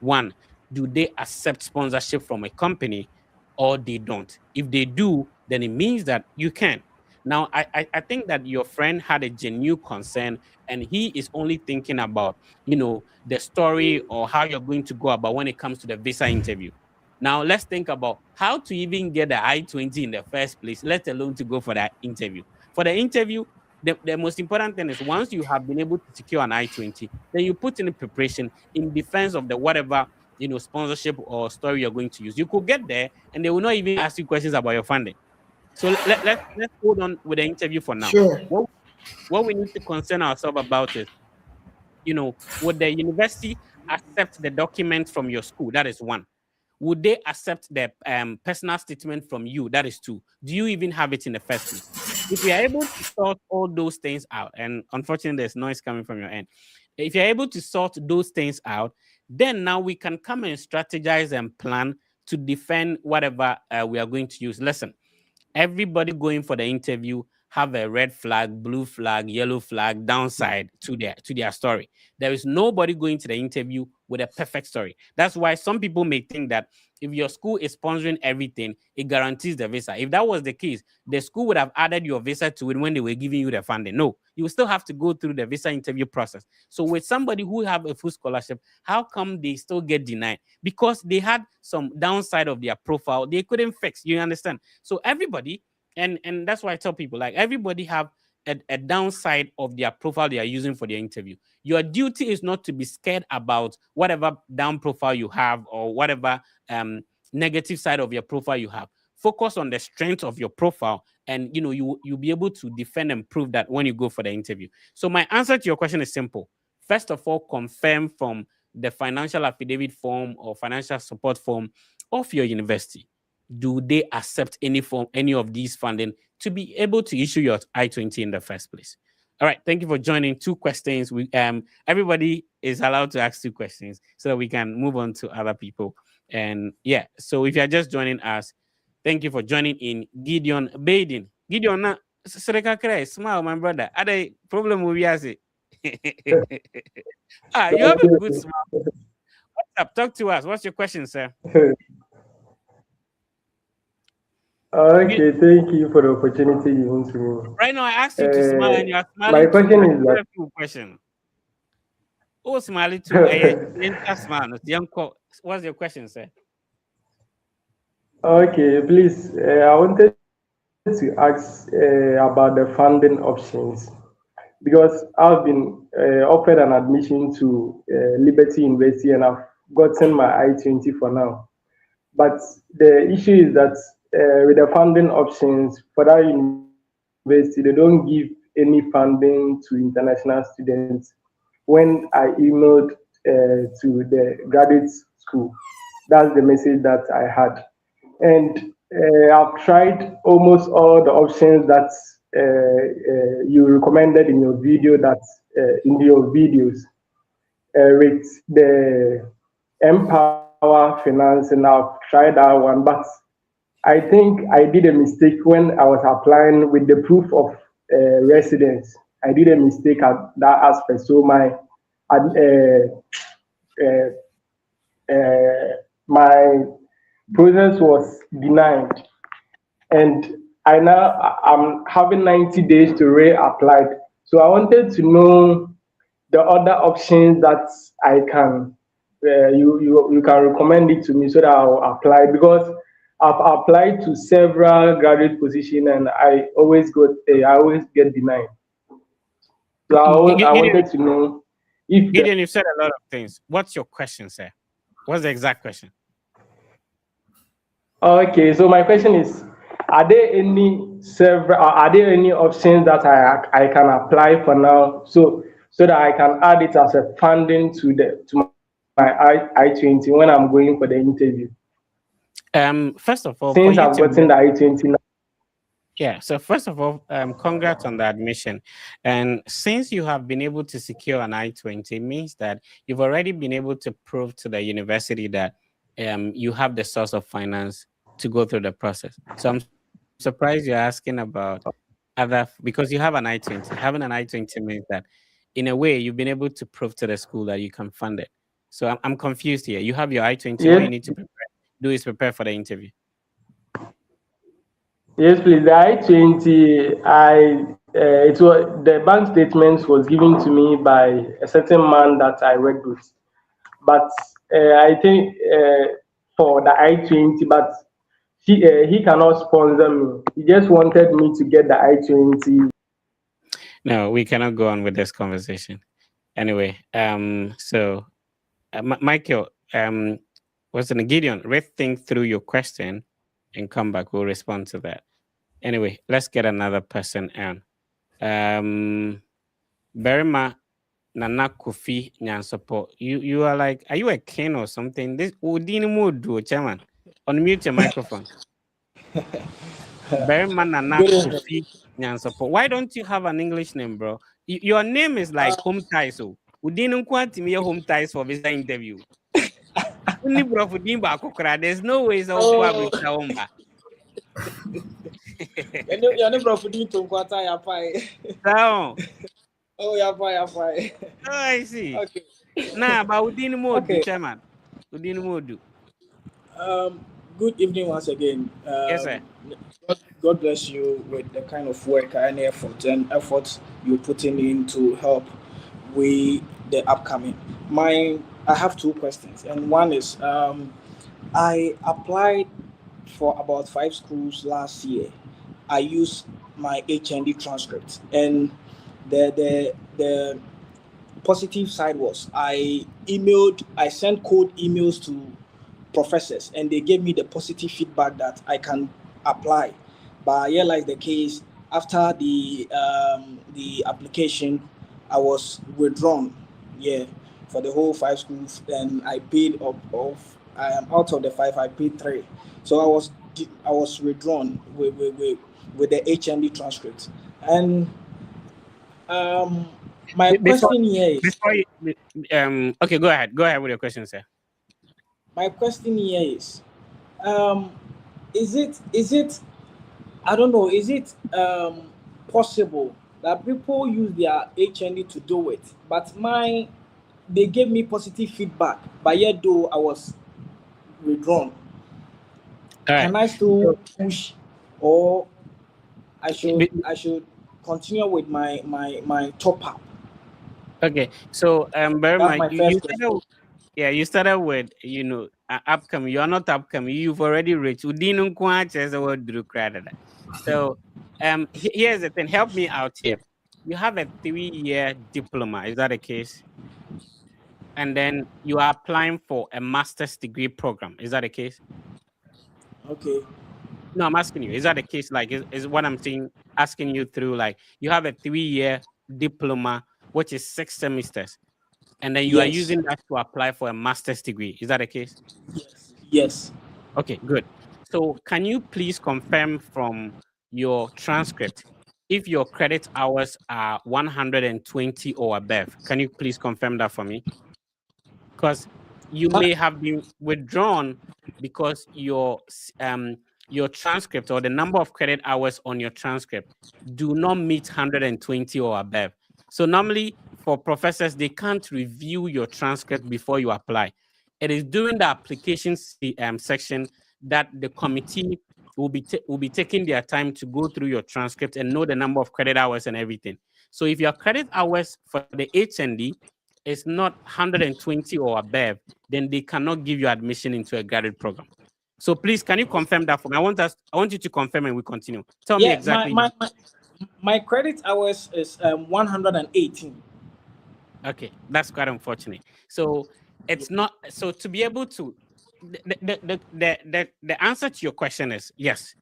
One, do they accept sponsorship from a company or they don't? If they do, then it means that you can. Now, I think that your friend had a genuine concern and he is only thinking about, the story or how you're going to go about when it comes to the visa interview. Now, let's think about how to even get the I-20 in the first place, let alone to go for that interview. For the interview, the most important thing is once you have been able to secure an I-20, then you put in a preparation in defense of the whatever sponsorship or story you're going to use. You could get there and they will not even ask you questions about your funding. So let's hold on with the interview for now. Sure. What we need to concern ourselves about is, would the university accept the document from your school? That is one. Would they accept the personal statement from you? That is two. Do you even have it in the first place? If we are able to sort all those things out, and unfortunately there's noise coming from your end. If you're able to sort those things out, then now we can come and strategize and plan to defend whatever we are going to use. Listen, everybody going for the interview have a red flag, blue flag, yellow flag downside to their story. There is nobody going to the interview with a perfect story. That's why some people may think that if your school is sponsoring everything, it guarantees the visa. If that was the case, the school would have added your visa to it when they were giving you the funding. No, you will still have to go through the visa interview process. So with somebody who have a full scholarship, how come they still get denied? Because they had some downside of their profile they couldn't fix. You understand? So everybody, and that's why I tell people, like, everybody have a downside of their profile they are using for their interview. Your duty is not to be scared about whatever down profile you have or whatever negative side of your profile you have. Focus on the strength of your profile, and you'll be able to defend and prove that when you go for the interview. So my answer to your question is simple. First of all, confirm from the financial affidavit form or financial support form of your university, do they accept any of these funding to be able to issue your I-20 in the first place? All right, thank you for joining. Two questions. We everybody is allowed to ask two questions so that we can move on to other people. And yeah, so if you're just joining us, thank you for joining in. Gideon Baden. Gideon, Sereka Kre, smile, my brother. Are they problem with you? You have a good smile. What's up? Talk to us. What's your question, sir? Okay, thank you for the opportunity given to me. Right now, I asked you to smile, and you are My smiling too question much. is What a cool question. Oh, smiling too. Smile. What's your question, sir? okay, please, I wanted to ask about the funding options because I've been offered an admission to Liberty University and I've gotten my I-20 for now. But the issue is that with the funding options for that university, they don't give any funding to international students. When I emailed to the graduate school, that's the message that I had. And I've tried almost all the options that you recommended in your video, in your videos, with the Empower Finance, and I've tried that one, but I think I did a mistake when I was applying with the proof of residence. I did a mistake at that aspect. So uh, my process was denied, and I'm having 90 days to reapply. So I wanted to know the other options that I can you can recommend it to me so that I'll apply, because I've applied to several graduate positions and I always get denied. So I Gideon, wanted to know If Gideon, you've said a lot of things. What's your question, sir? What's the exact question? Okay, so my question is, are there any options that I can apply for now, so that I can add it as a funding to my I-20 when I'm going for the interview? First of all, for Since you I've to gotten the I-20 now. Yeah. So first of all, congrats on the admission. And since you have been able to secure an I-20, it means that you've already been able to prove to the university that you have the source of finance to go through the process. So I'm surprised you're asking about because you have an I-20. Having an I-20 means that in a way you've been able to prove to the school that you can fund it. So I'm confused here. You have your I-20. What you Yes, need to do is prepare for the interview. yes, please. The I-20, it was the bank statements was given to me by a certain man that I worked with. But I think for the I-20, but he cannot sponsor me. He just wanted me to get the I-20. No, we cannot go on with this conversation. Anyway, so Michael, what's in Gideon? Rethink through your question and come back. We'll respond to that. Anyway, let's get another person on. Berima Nana Kofi Nyansopo. You are like, are you a king or something? This Udini Mudu, chairman. Unmute your microphone. Berima Nana Good evening. Kofi Nyansopo. Why don't you have an English name, bro? Your name is like home ties. So Udini Kwantimi home ties for visa interview. Only bro for Dimba Kokra. There's no way so Oh, Omba. your name bro for doing to Kwata Yapai. So, Oh, Yapai. I see. Okay. Nah, but Udini Modu, Okay. chairman. Udini Modu. Good evening once again. Yes, sir. God bless you with the kind of work and effort you're putting in to help with the upcoming. I have two questions, and one is I applied for about 5 schools last year. I used my HND transcript, and the positive side was I sent cold emails to professors, and they gave me the positive feedback that I can apply. But I realized the case after the application, I was withdrawn. Yeah, for the whole 5 schools, and I paid out of the 5, I paid 3. So I was withdrawn with the HND transcript. And my Before, question here is before you, okay, go ahead. Go ahead with your question, sir. my question here is um, is it I don't know, is it possible that people use their HND to do it, but they gave me positive feedback, but yet though I was withdrawn. All right. Can I still push, or I should Be- continue with my top up? Okay. So, That's Berma, my you first question. started, yeah, you started with, upcoming. You are not upcoming. You've already reached. Udinu Kwanche is the word Drew Credit. So, here's the thing. Help me out here. You have a 3-year diploma. Is that the case? And then you are applying for a master's degree program. Is that the case? Okay. No, I'm asking you. Is that the case? Like, is what I'm saying, asking you through, like, you have a 3-year diploma, which is 6 semesters, and then you are Yes. using that to apply for a master's degree. Is that the case? Yes. Okay, good. So, can you please confirm from your transcript if your credit hours are 120 or above? Can you please confirm that for me? Because you may have been withdrawn because your transcript or the number of credit hours on your transcript do not meet 120 or above. So normally for professors, they can't review your transcript before you apply. It is during the application section that the committee will be taking their time to go through your transcript and know the number of credit hours and everything. So if your credit hours for the HND is not 120 or above, then they cannot give you admission into a graduate program. So please, can you confirm that for me? I want you to confirm and we continue. Tell me Yeah, exactly. my credit hours is 118. Okay, that's quite unfortunate. So it's not so to be able to the answer to your question is yes,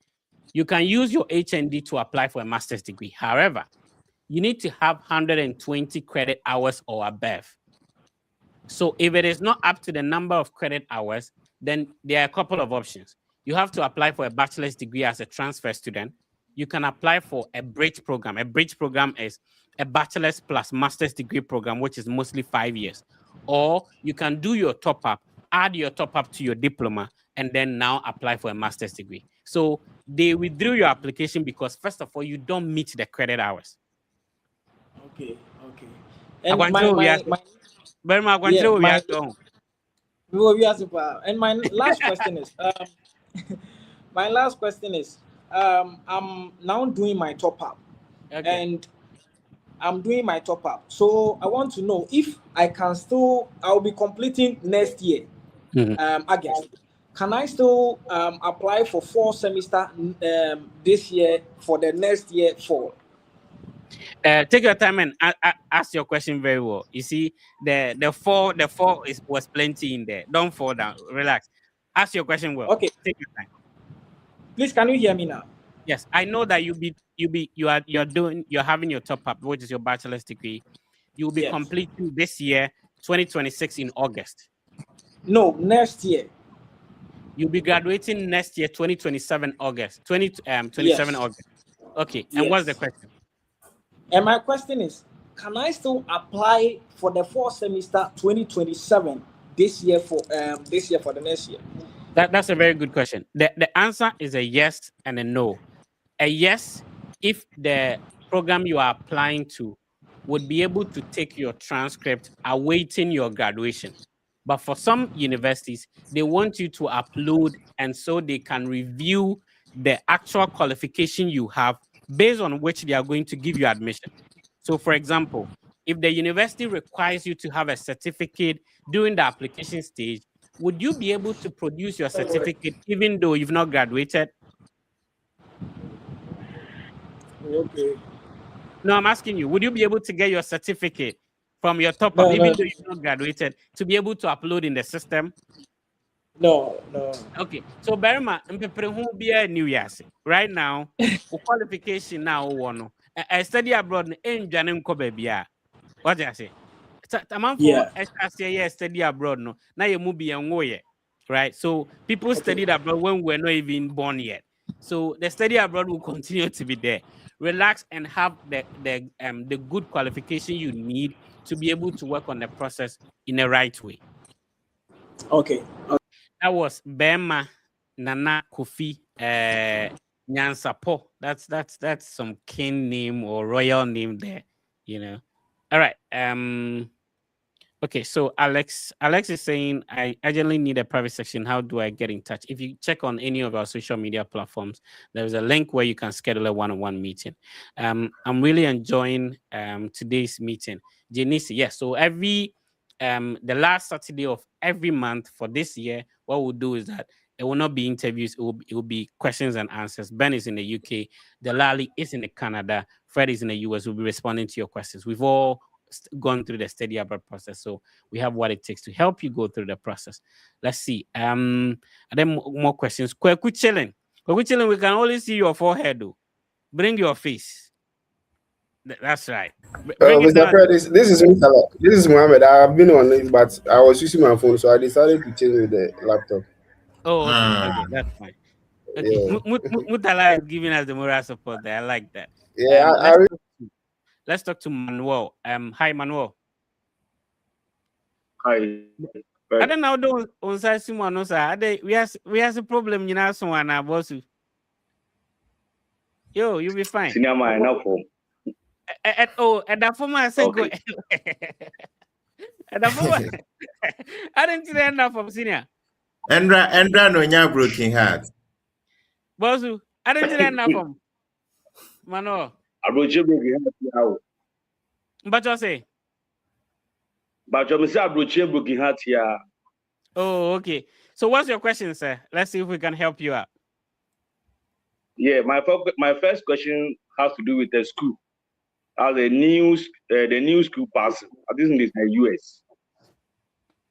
you can use your HND to apply for a master's degree. However, you need to have 120 credit hours or above. So if it is not up to the number of credit hours, then there are a couple of options. You have to apply for a bachelor's degree as a transfer student. You can apply for a bridge program. A bridge program is a bachelor's plus master's degree program, which is mostly 5 years. Or you can do your top up, add your top up to your diploma, and then now apply for a master's degree. So they withdrew your application because, first of all, you don't meet the credit hours. Okay, okay. I And want to know very much. and my last question is my last question is I'm now doing my top up, Okay. and I'm doing my top up. So I want to know if I'll be completing next year, Mhm. August. Can I still apply for 4 semester this year for the next year fall? Take your time and ask your question very well. You see, the four was plenty in there. Don't fall down. Relax. Ask your question well. Okay, Take your time. please, can you hear me now? Yes, I know that you're having your top up, which is your bachelor's degree. You will be Yes. completing this year, 2026 in August. No, next year. You'll be graduating next year, 2027 August. 27 Yes. August. Okay. And what's the Yes. question? And my question is, can I still apply for the 4 semester 2027 this year for the next year? That's a very good question. The answer is a yes and a no. A yes if the program you are applying to would be able to take your transcript awaiting your graduation. But for some universities, they want you to upload and so they can review the actual qualification you have based on which they are going to give you admission. So, for example, if the university requires you to have a certificate during the application stage, would you be able to produce your certificate even though you've not graduated? Okay. No, I'm asking you, would you be able to get your certificate from your top up, No, even no, though you've not graduated, to be able to upload in the system? no, no. Okay, so Berima, who be a new year right now, qualification now one. I study abroad in Janem Kobe. What do I say? Taman for Yeah. SRCA study abroad, no. Now you move and way, right? So people studied abroad when we're not even born yet. So the study abroad will continue to be there. Relax and have the good qualification you need to be able to work on the process in the right way. Okay. That was Bema Nana Kofi Nyansapo. That's some king name or royal name there, you know. All right. Okay, so Alex is saying, I urgently need a private section. How do I get in touch? If you check on any of our social media platforms, there's a link where you can schedule a one-on-one meeting. I'm really enjoying today's meeting. Janice, yes. So every the last Saturday of every month for this year, what we'll do is that it will not be interviews, it will be questions and answers. Ben is in the UK, Delali is in Canada, Fred is in the US. We'll be responding to your questions. We've all gone through the study abroad process, so we have what it takes to help you go through the process. Let's see. And then more questions. Kweku chilling, we can only see your forehead though. Bring your face. That's right. Bring it Mr. down. Fred, this is Mr. This is Mohammed. I've been on it, but I was using my phone, so I decided to change with the laptop. Oh, okay, that's fine. Okay, Yeah, Mutala is giving us the moral support there. I like that. yeah. Let's talk to Manuel. Hi Manuel. Hi. I don't know. Don't on say Simon no sir. We has a problem. You know, someone boss. Yo, you'll be fine. Senior man, now for. At that former I said go. Okay. At that former, I didn't see that enough from senior. Endra no nya broken heart. Bossu, I didn't see that enough from Manuel. Abroche broken heart here. But you say. But you say Abroche broken heart here. Oh, okay. So what's your question, sir? Let's see if we can help you out. Yeah, my first question has to do with the school. as a new school person. This is the US.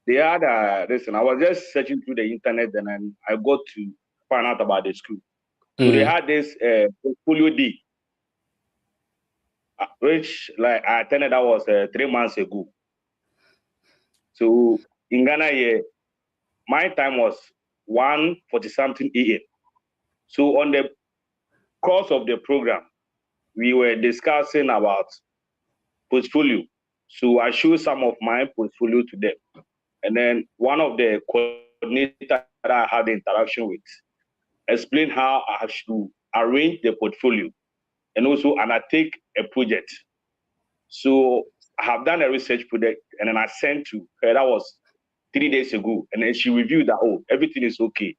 They had listen. I was just searching through the internet, and I got to find out about the school. So they had this portfolio day, which like I attended. That was 3 months ago. So in Ghana here, my time was 1:40 something a.m. So on the course of the program, we were discussing about portfolio. So I showed some of my portfolio to them. And then one of the coordinators that I had the interaction with explained how I should arrange the portfolio and also undertake a project. So I have done a research project and then I sent to her. That was 3 days ago. And then she reviewed that, oh, everything is okay.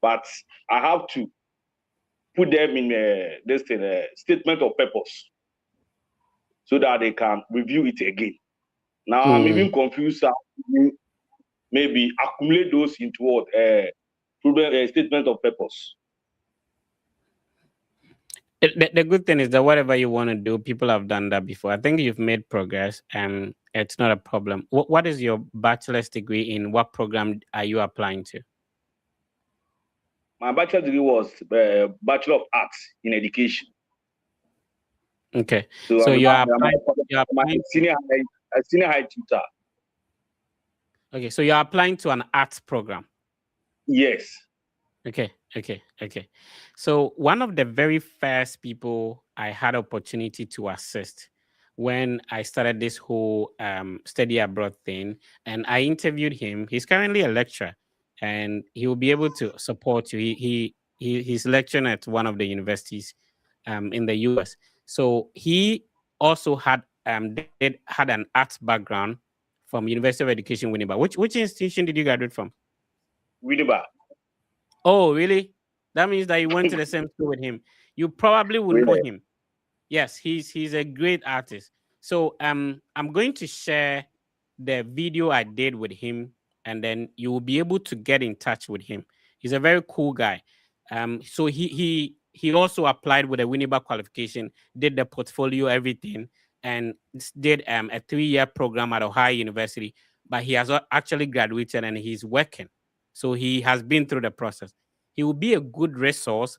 But I have to put them in this statement of purpose so that they can review it again. Now I'm even confused how to maybe accumulate those into what statement of purpose. The good thing is that whatever you want to do, people have done that before. I think you've made progress, and it's not a problem. What is your bachelor's degree in? What program are you applying to? My bachelor's degree was Bachelor of Arts in Education. Okay, so so I'm, you are I'm, applying. I'm You are applying. senior high tutor. Okay, so you are applying to an arts program. Yes. Okay. So one of the very first people I had opportunity to assist when I started this whole study abroad thing, and I interviewed him. He's currently a lecturer, and he will be able to support you. He's lecturing at one of the universities in the US. So he also had an arts background from University of Education Winneba. Which institution did you graduate from? Winneba. Oh, really? That means that you went to the same school with him. You probably will know him. Yes, he's a great artist. So I'm going to share the video I did with him, and then you will be able to get in touch with him. He's a very cool guy. So he also applied with a Winneba qualification, did the portfolio, everything, and did a 3-year program at Ohio University. But he has actually graduated and he's working. So he has been through the process. He will be a good resource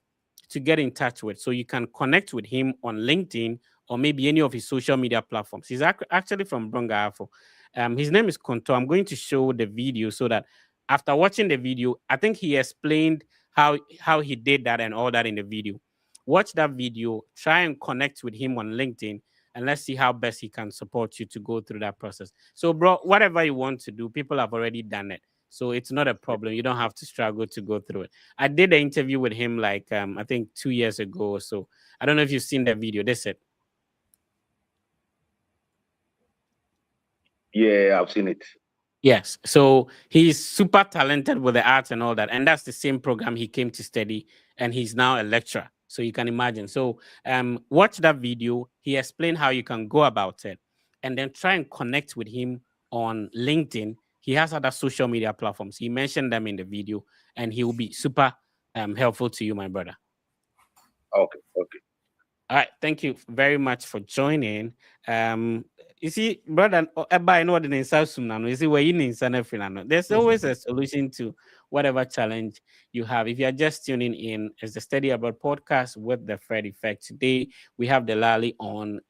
to get in touch with. So you can connect with him on LinkedIn or maybe any of his social media platforms. He's actually from Brongafo. His name is Konto. I'm going to show the video so that after watching the video, I think he explained how he did that and all that in the video. Watch that video, try and connect with him on LinkedIn, and let's see how best he can support you to go through that process. So, bro, whatever you want to do, people have already done it. So it's not a problem. You don't have to struggle to go through it. I did an interview with him like I think 2 years ago or so. I don't know if you've seen the video. That's it. Yeah, I've seen it. Yes. So he's super talented with the arts and all that. And that's the same program he came to study. And he's now a lecturer. So you can imagine. So watch that video. He explained how you can go about it. And then try and connect with him on LinkedIn. He has other social media platforms. He mentioned them in the video. And he will be super helpful to you, my brother. Okay. All right. Thank you very much for joining. You see, brother, I know the you see, where you there's always a solution to whatever challenge you have. If you are just tuning in, it's the Study Abroad podcast with the Fred Effect. Today, we have the Lally on.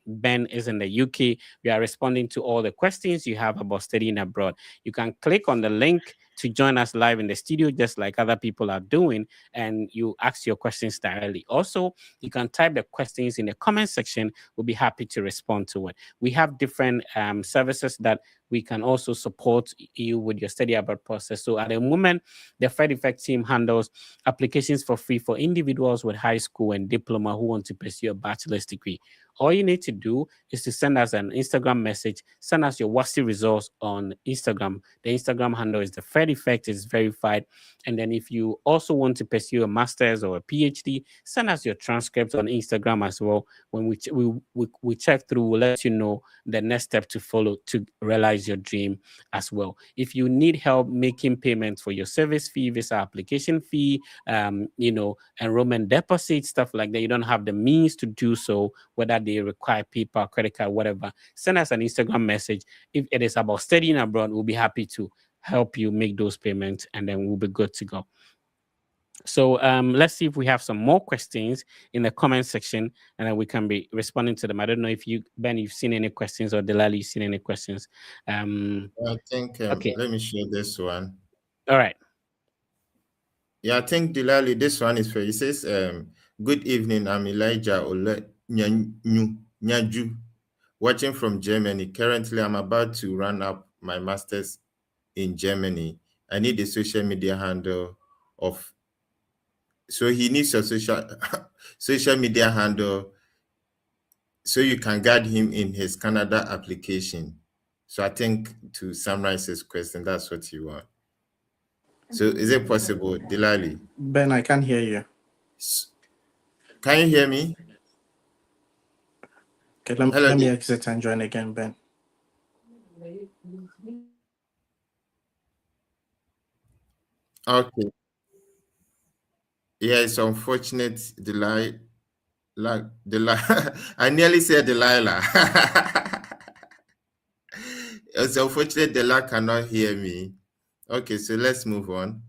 Ben is in the UK. We are responding to all the questions you have about studying abroad. You can click on the link to join us live in the studio, just like other people are doing, and you ask your questions directly. Also, you can type the questions in the comment section. We'll be happy to respond to it. We have different services that we can also support you with your study abroad process. So at the moment, the Fred Effect team handles applications for free for individuals with high school and diploma who want to pursue a bachelor's degree. All you need to do is to send us an Instagram message, send us your WASI results on Instagram. The Instagram handle is the Fred Effect, is verified. And then if you also want to pursue a master's or a PhD, send us your transcripts on Instagram as well. When we check through, we'll let you know the next step to follow to realize your dream as well. If you need help making payments for your service fee, visa application fee, enrollment deposit, stuff like that, you don't have the means to do so, whether that they require PayPal, credit card, whatever, send us an Instagram message. If it is about studying abroad, we'll be happy to help you make those payments, and then we'll be good to go. So let's see if we have some more questions in the comment section, and then we can be responding to them. I don't know if you, Ben, you've seen any questions, or Delali, you've seen any questions. I think, okay. Let me share this one. All right. Yeah, I think Delali, this one is for you. He says, good evening, I'm Elijah Ole Nyaju, watching from Germany. Currently, I'm about to run up my master's in Germany. I need a social media handle of, so he needs a social media handle so you can guide him in his Canada application. So I think, to summarize his question, that's what you want. So is it possible, Delali? Ben, I can't hear you. Can you hear me? Okay, let me exit and join again, Ben. Okay. Yeah, it's unfortunate, Delilah. I nearly said Delilah. It's unfortunate Delilah cannot hear me. Okay, so let's move on.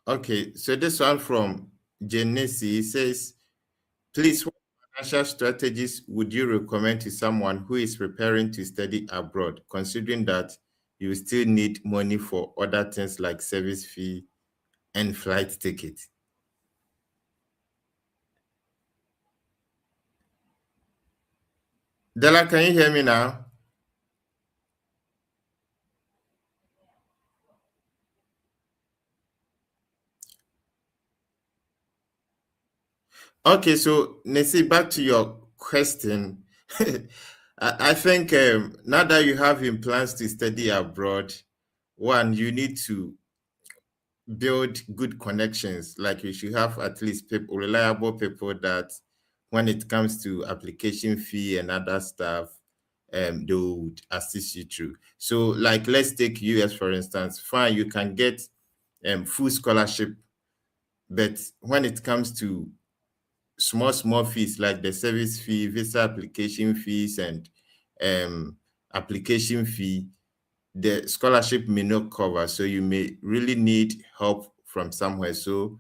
Okay, so this one from Genesi says, please, what financial strategies would you recommend to someone who is preparing to study abroad, considering that you still need money for other things like service fee and flight ticket? Della, can you hear me now? Okay, so Nisi, back to your question. I think now that you have in plans to study abroad, one, you need to build good connections. Like, you should have at least people, reliable people, that when it comes to application fee and other stuff, they would assist you through. So, like, let's take US for instance. Fine, you can get full scholarship, but when it comes to small fees like the service fee, visa application fees, and application fee, the scholarship may not cover. So you may really need help from somewhere. So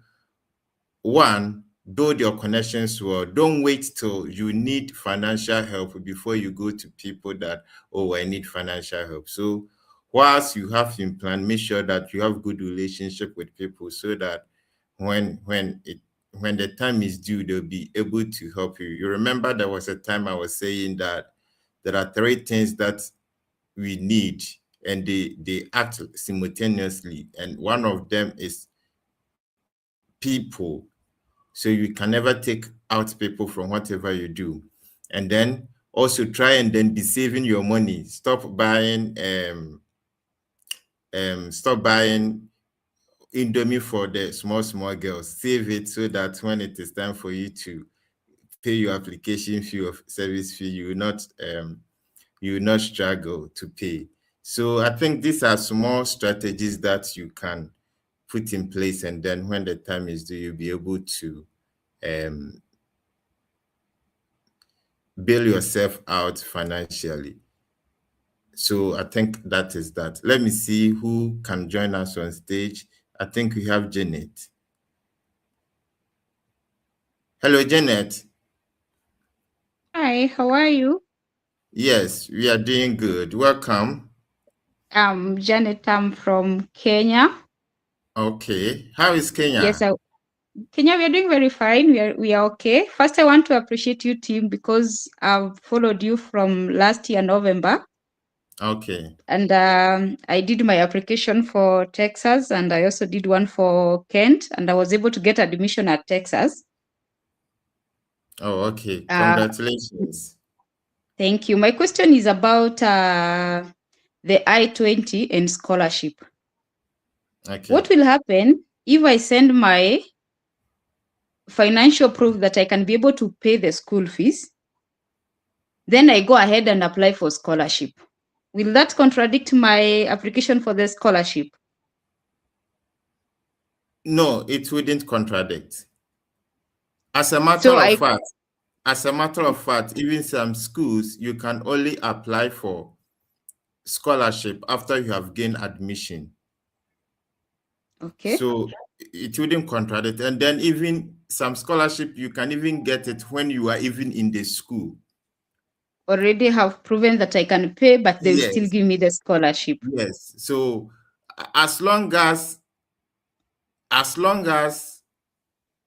one, build your connections well. Don't wait till you need financial help before you go to people that, oh, I need financial help. So whilst you have in plan, make sure that you have good relationship with people, so that when the time is due, they'll be able to help you. You remember there was a time I was saying that there are three things that we need, and they act simultaneously, and one of them is people. So you can never take out people from whatever you do. And then also try and then be saving your money. Stop buying Indomie for the small girls. Save it, so that when it is time for you to pay your application fee or service fee, you will not struggle to pay. So I think these are small strategies that you can put in place, and then when the time is due, you'll be able to bail yourself out financially. So I think that is that. Let me see who can join us on stage. I think we have Janet. Hello, Janet. Hi, how are you? Yes, we are doing good. Welcome. Janet, I'm from Kenya. Okay. How is Kenya? Yes, Kenya, we are doing very fine. We are okay. First, I want to appreciate you, team, because I've followed you from last year, November. Okay. And I did my application for Texas, and I also did one for Kent, and I was able to get admission at Texas. Oh, okay. Congratulations. Thank you. My question is about the I-20 and scholarship. Okay. What will happen if I send my financial proof that I can be able to pay the school fees, then I go ahead and apply for scholarship. Will that contradict my application for the scholarship? No, it wouldn't contradict. As a matter So of fact, even some schools, you can only apply for scholarship after you have gained admission. okay. So it wouldn't contradict. And then even some scholarship, you can even get it when you are even in the school. Already have proven that I can pay, but they will still Yes, give me the scholarship. yes. So as long as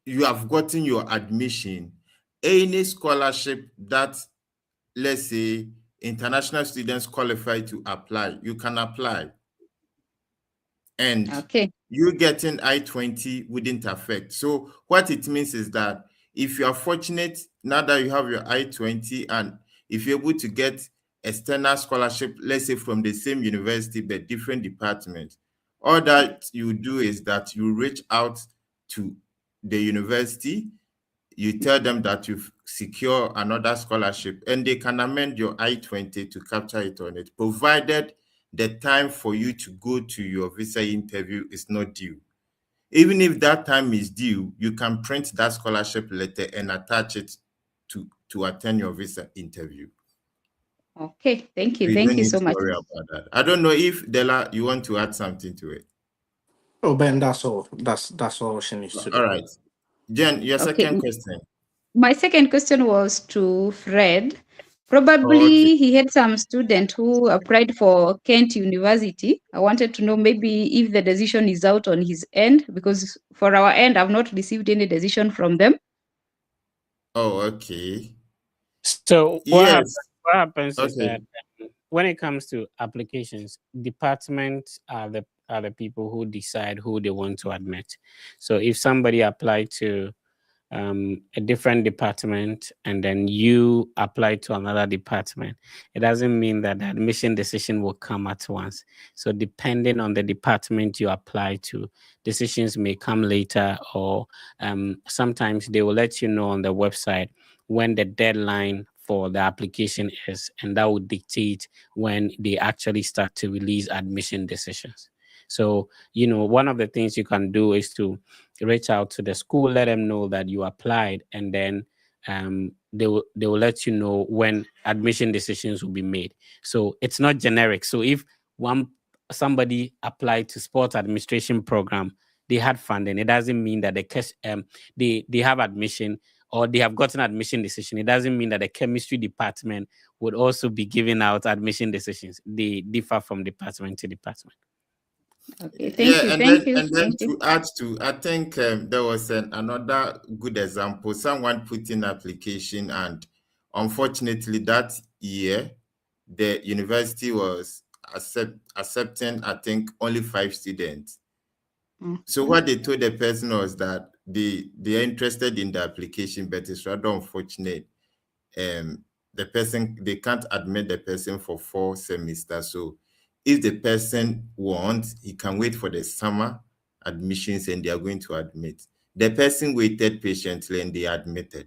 you have gotten your admission, any scholarship that, let's say, international students qualify to apply, you can apply. And Okay. you getting I-20 wouldn't affect. So what it means is that if you are fortunate, now that you have your I-20, and if you're able to get external scholarship, let's say from the same university but different department, all that you do is that you reach out to the university, you tell them that you've secured another scholarship, and they can amend your I-20 to capture it on it, provided the time for you to go to your visa interview is not due. Even if that time is due, you can print that scholarship letter and attach it to attend your visa interview. Okay. Thank So you. you Thank don't you need so to much. worry about that. I don't know if Della, you want to add something to it. Oh, Ben, that's all. That's all she needs to All do. right. Jen, your Okay. second question. My second question was to Fred. Oh, okay. Probably he had some student who applied for Kent University. I wanted to know maybe if the decision is out on his end, because for our end, I've not received any decision from them. Oh, okay. So Yes. what happens is Okay. that when it comes to applications, departments are the people who decide who they want to admit. So if somebody applied to a different department and then you apply to another department, it doesn't mean that the admission decision will come at once. So depending on the department you apply to, decisions may come later, or sometimes they will let you know on the website when the deadline for the application is, and that would dictate when they actually start to release admission decisions. So, one of the things you can do is to reach out to the school, let them know that you applied, and then they will let you know when admission decisions will be made. So it's not generic. So if somebody applied to sports administration program, they had funding, it doesn't mean that they have admission or they have gotten admission decision. It doesn't mean that the chemistry department would also be giving out admission decisions. They differ from department to department. Okay. Yeah, Thank you. and Thank then you. and then Thank you. to add to, I think there was another good example. Someone put in application, and unfortunately that year the university was accepting, I think, only 5 students. So Mhm. what they told the person was that they are interested in the application, but it's rather unfortunate. The person, they can't admit the person for 4 semesters. So if the person wants, he can wait for the summer admissions and they are going to admit. The person waited patiently and they admitted.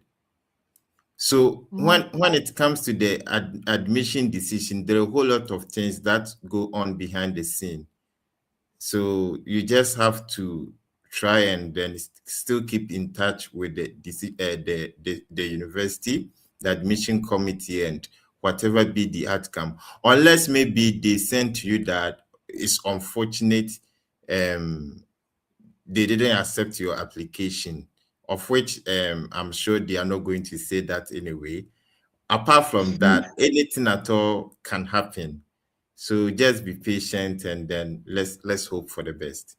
So when it comes to the admission decision, there are a whole lot of things that go on behind the scene. So you just have to try and then still keep in touch with the university, the admission committee, and whatever be the outcome. Unless maybe they send to you that it's unfortunate, they didn't accept your application, of which I'm sure they are not going to say that anyway. Apart from that, anything at all can happen. So just be patient and then let's hope for the best.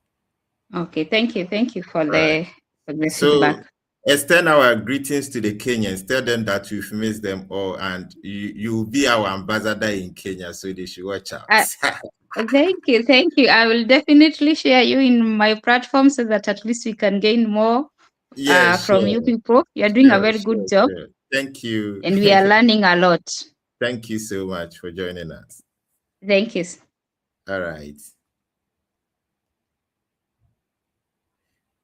Okay. Thank you. Thank you for All right. the So feedback. extend our greetings to the Kenyans. Tell them that we've missed them all, and you'll be our ambassador in Kenya, so they should watch out. Thank you. Thank you. I will definitely share you in my platform so that at least we can gain more Yeah, from you sure, people. You're doing a sure, very sure, good job, sure. Thank you. and we are learning a lot. Thank you so much for joining us. Thank you. All right.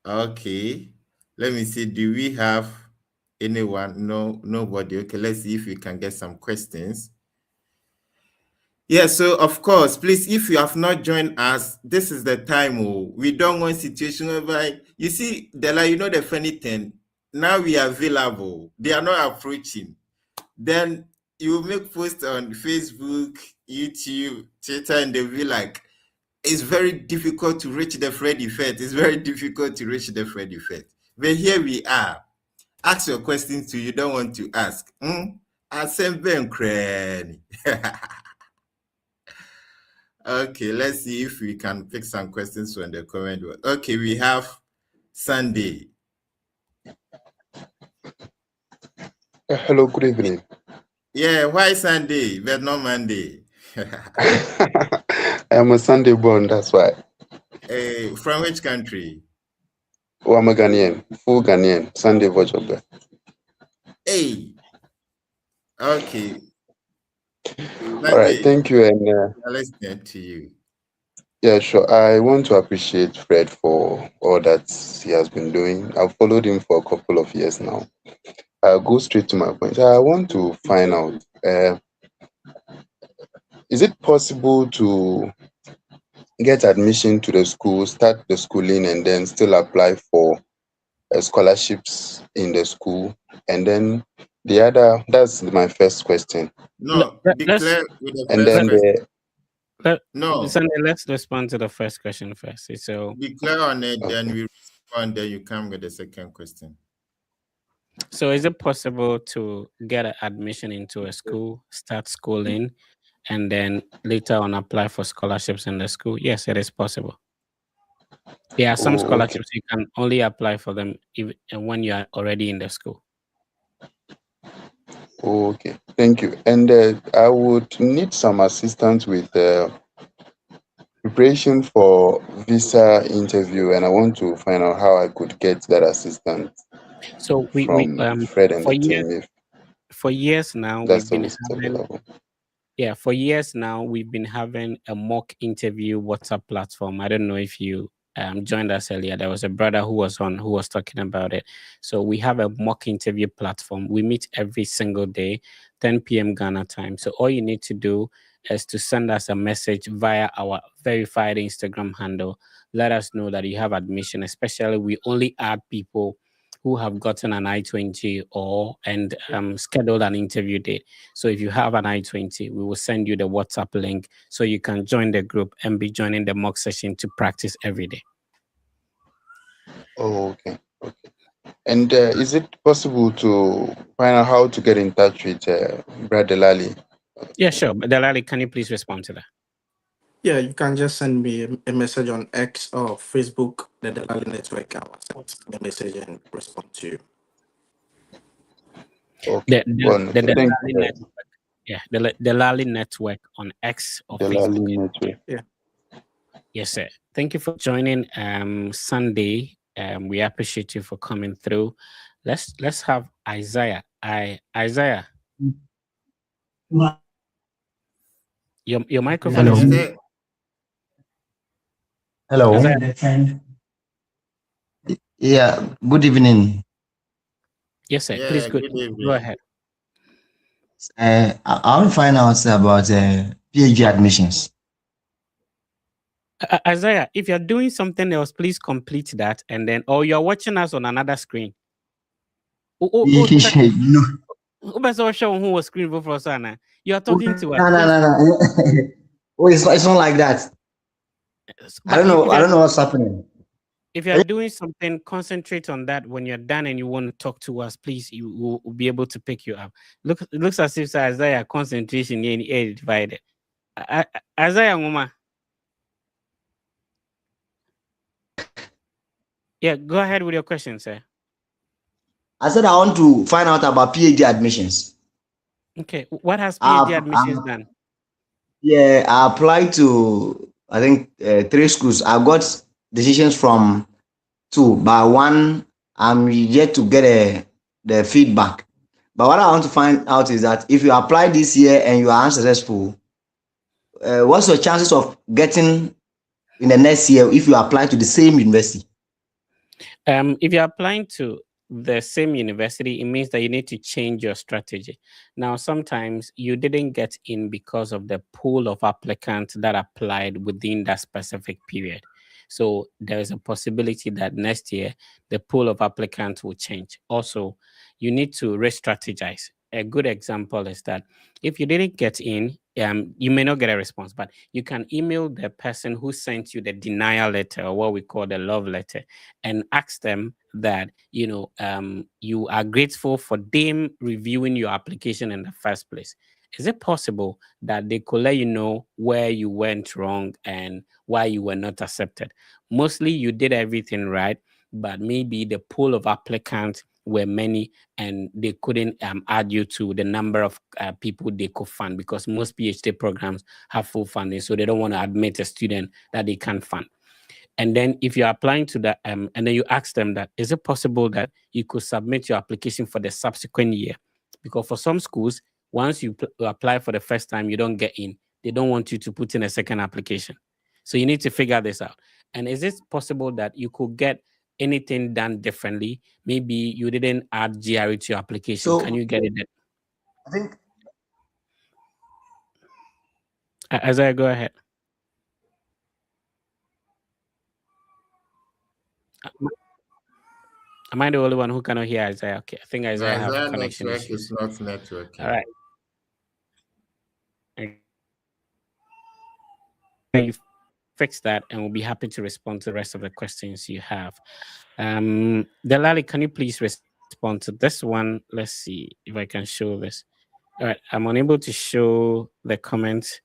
Okay. Let me see. Do we have Anyone? No, nobody. Okay, let's see if we can get some questions. Yeah, so of course, please, if you have not joined us, this is the time. Oh, we don't want situation whereby you see, Dela, you know the funny thing. Now we are available. They are not approaching. Then you make posts on Facebook, YouTube, Twitter, and they'll be like, it's very difficult to reach the Fred effect. It's very difficult to reach the Fred effect. But here we are. Ask your questions too. You don't want to ask. Okay, let's see if we can pick some questions from the comment. Okay, we have Sunday. Hello, good evening. Yeah, why Sunday but not Monday? I'm a Sunday born, that's why. From which country? Oh, I'm a Ghanaian, full Ghanaian, Sunday Vojobe. Hey. Okay. All right, thank you. And let's get to you. yeah, sure. I want to appreciate Fred for all that he has been doing. I've followed him for a couple of years now. I'll go straight to my point. I want to find out, is it possible to get admission to the school, start the schooling, and then still apply for scholarships in the school? And then the other, that's my first question. No, declare with the and first then question. No, Sunday, let's respond to the first question first. So declare on it, then we respond. Then you come with the second question. So is it possible to get an admission into a school, start schooling, and then later on apply for scholarships in the school? Yes, it is possible. There are some scholarships you can only apply for them when you are already in the school. Okay, thank you. And I would need some assistance with preparation for visa interview, and I want to find out how I could get that assistance. So we Fred and the team, for years now we've been having for years now we've been having a mock interview WhatsApp platform. I don't know if you joined us earlier. There was a brother who was talking about it. So we have a mock interview platform. We meet every single day, 10 p.m. Ghana time. So all you need to do is to send us a message via our verified Instagram handle. Let us know that you have admission. Especially, we only add people who have gotten an I-20 and scheduled an interview date. So if you have an I-20, we will send you the WhatsApp link so you can join the group and be joining the mock session to practice every day. Oh, okay. And is it possible to find out how to get in touch with Brad Delali? Yeah, sure. But Delali, can you please respond to that? Yeah, you can just send me a message on X or Facebook, the Delali Network. I will send the message and respond to you. Okay. The Delali Network. Yeah, the Delali Network on X or Facebook. Network. Yeah. Yes, sir. Thank you for joining Sunday. We appreciate you for coming through. Let's have Isaiah. Isaiah. Your microphone is... Hello. Yeah, good evening. Yes, sir. Please go ahead. I want to find out about PhD admissions. Isaiah, if you're doing something else, please complete that, and then, or you're watching us on another screen. No. Who was screen before Sana? You are talking to us. No. Oh, it's not like that. I don't know what's happening. If you're doing something, concentrate on that. When you're done and you want to talk to us, please, you will be able to pick you up. It looks as if Isaiah concentration is divided. Isaiah Nguma. Yeah, go ahead with your question, sir. I said I want to find out about PhD admissions. Okay, what has PhD admissions done? Yeah, I applied to, I think, 3 schools. I got decisions from 2, but 1, I'm yet to get the feedback. But what I want to find out is that if you apply this year and you are unsuccessful, what's your chances of getting in the next year if you apply to the same university? If you're applying to the same university, it means that you need to change your strategy. Now, sometimes you didn't get in because of the pool of applicants that applied within that specific period. So there is a possibility that next year the pool of applicants will change. Also, you need to re-strategize. A good example is that if you didn't get in, you may not get a response, but you can email the person who sent you the denial letter, or what we call the love letter, and ask them that you are grateful for them reviewing your application in the first place. Is it possible that they could let you know where you went wrong and why you were not accepted? Mostly you did everything right, but maybe the pool of applicants were many and they couldn't add you to the number of people they could fund, because most PhD programs have full funding, so they don't want to admit a student that they can't fund. And then if you're applying to that, and then you ask them that, is it possible that you could submit your application for the subsequent year? Because for some schools, once you apply for the first time, you don't get in. They don't want you to put in a second application. So you need to figure this out. And is it possible that you could get anything done differently? Maybe you didn't add GRE to your application. Can So you get it? I think Isaiah, go ahead. Am I the only one who cannot hear Isaiah? Okay, I think Isaiah have Isaiah connection network issues. is not networking. All right. And you fix that, and we'll be happy to respond to the rest of the questions you have. Delali, can you please respond to this one? Let's see if I can show this. All right, I'm unable to show the comments.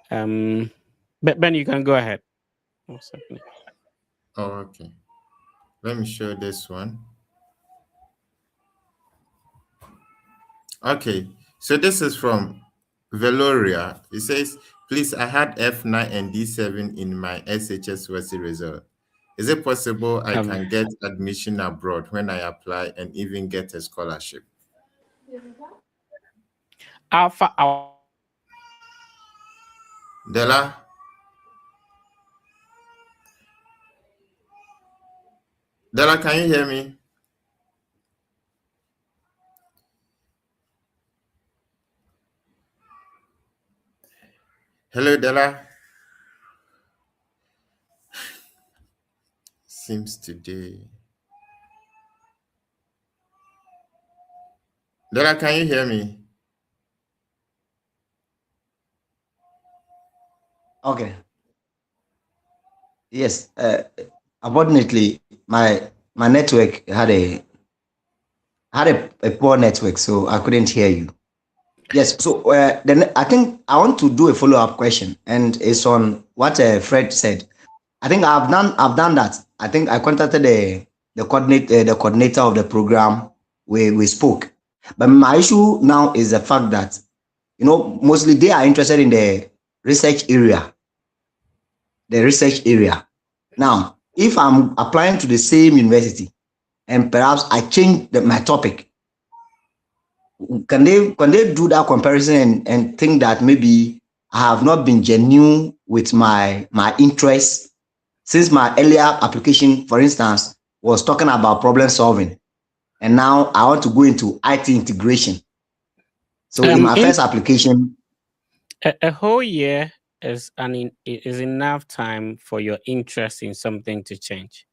But Ben, you can go ahead. What's happening? Oh, okay. Let me show this one. Okay, so this is from Veloria. It says, please, I had F9 and D7 in my SHS result. Is it possible I can get admission abroad when I apply and even get a scholarship? Alpha. Della? Della, can you hear me? Hello, Della. Seems today. Della, can you hear me? okay. Yes. Unfortunately, my network had a poor network, so I couldn't hear you. Yes. So then I think I want to do a follow-up question, and it's on what Fred said. I think I've done that. I think I contacted the coordinator of the program. We spoke, but my issue now is the fact that mostly they are interested in the research area. Now, if I'm applying to the same university and perhaps I change my topic, can they do that comparison and think that maybe I have not been genuine with my interests, since my earlier application, for instance, was talking about problem solving, and now I want to go into IT integration. So in my first application, a whole year is enough time for your interest in something to change,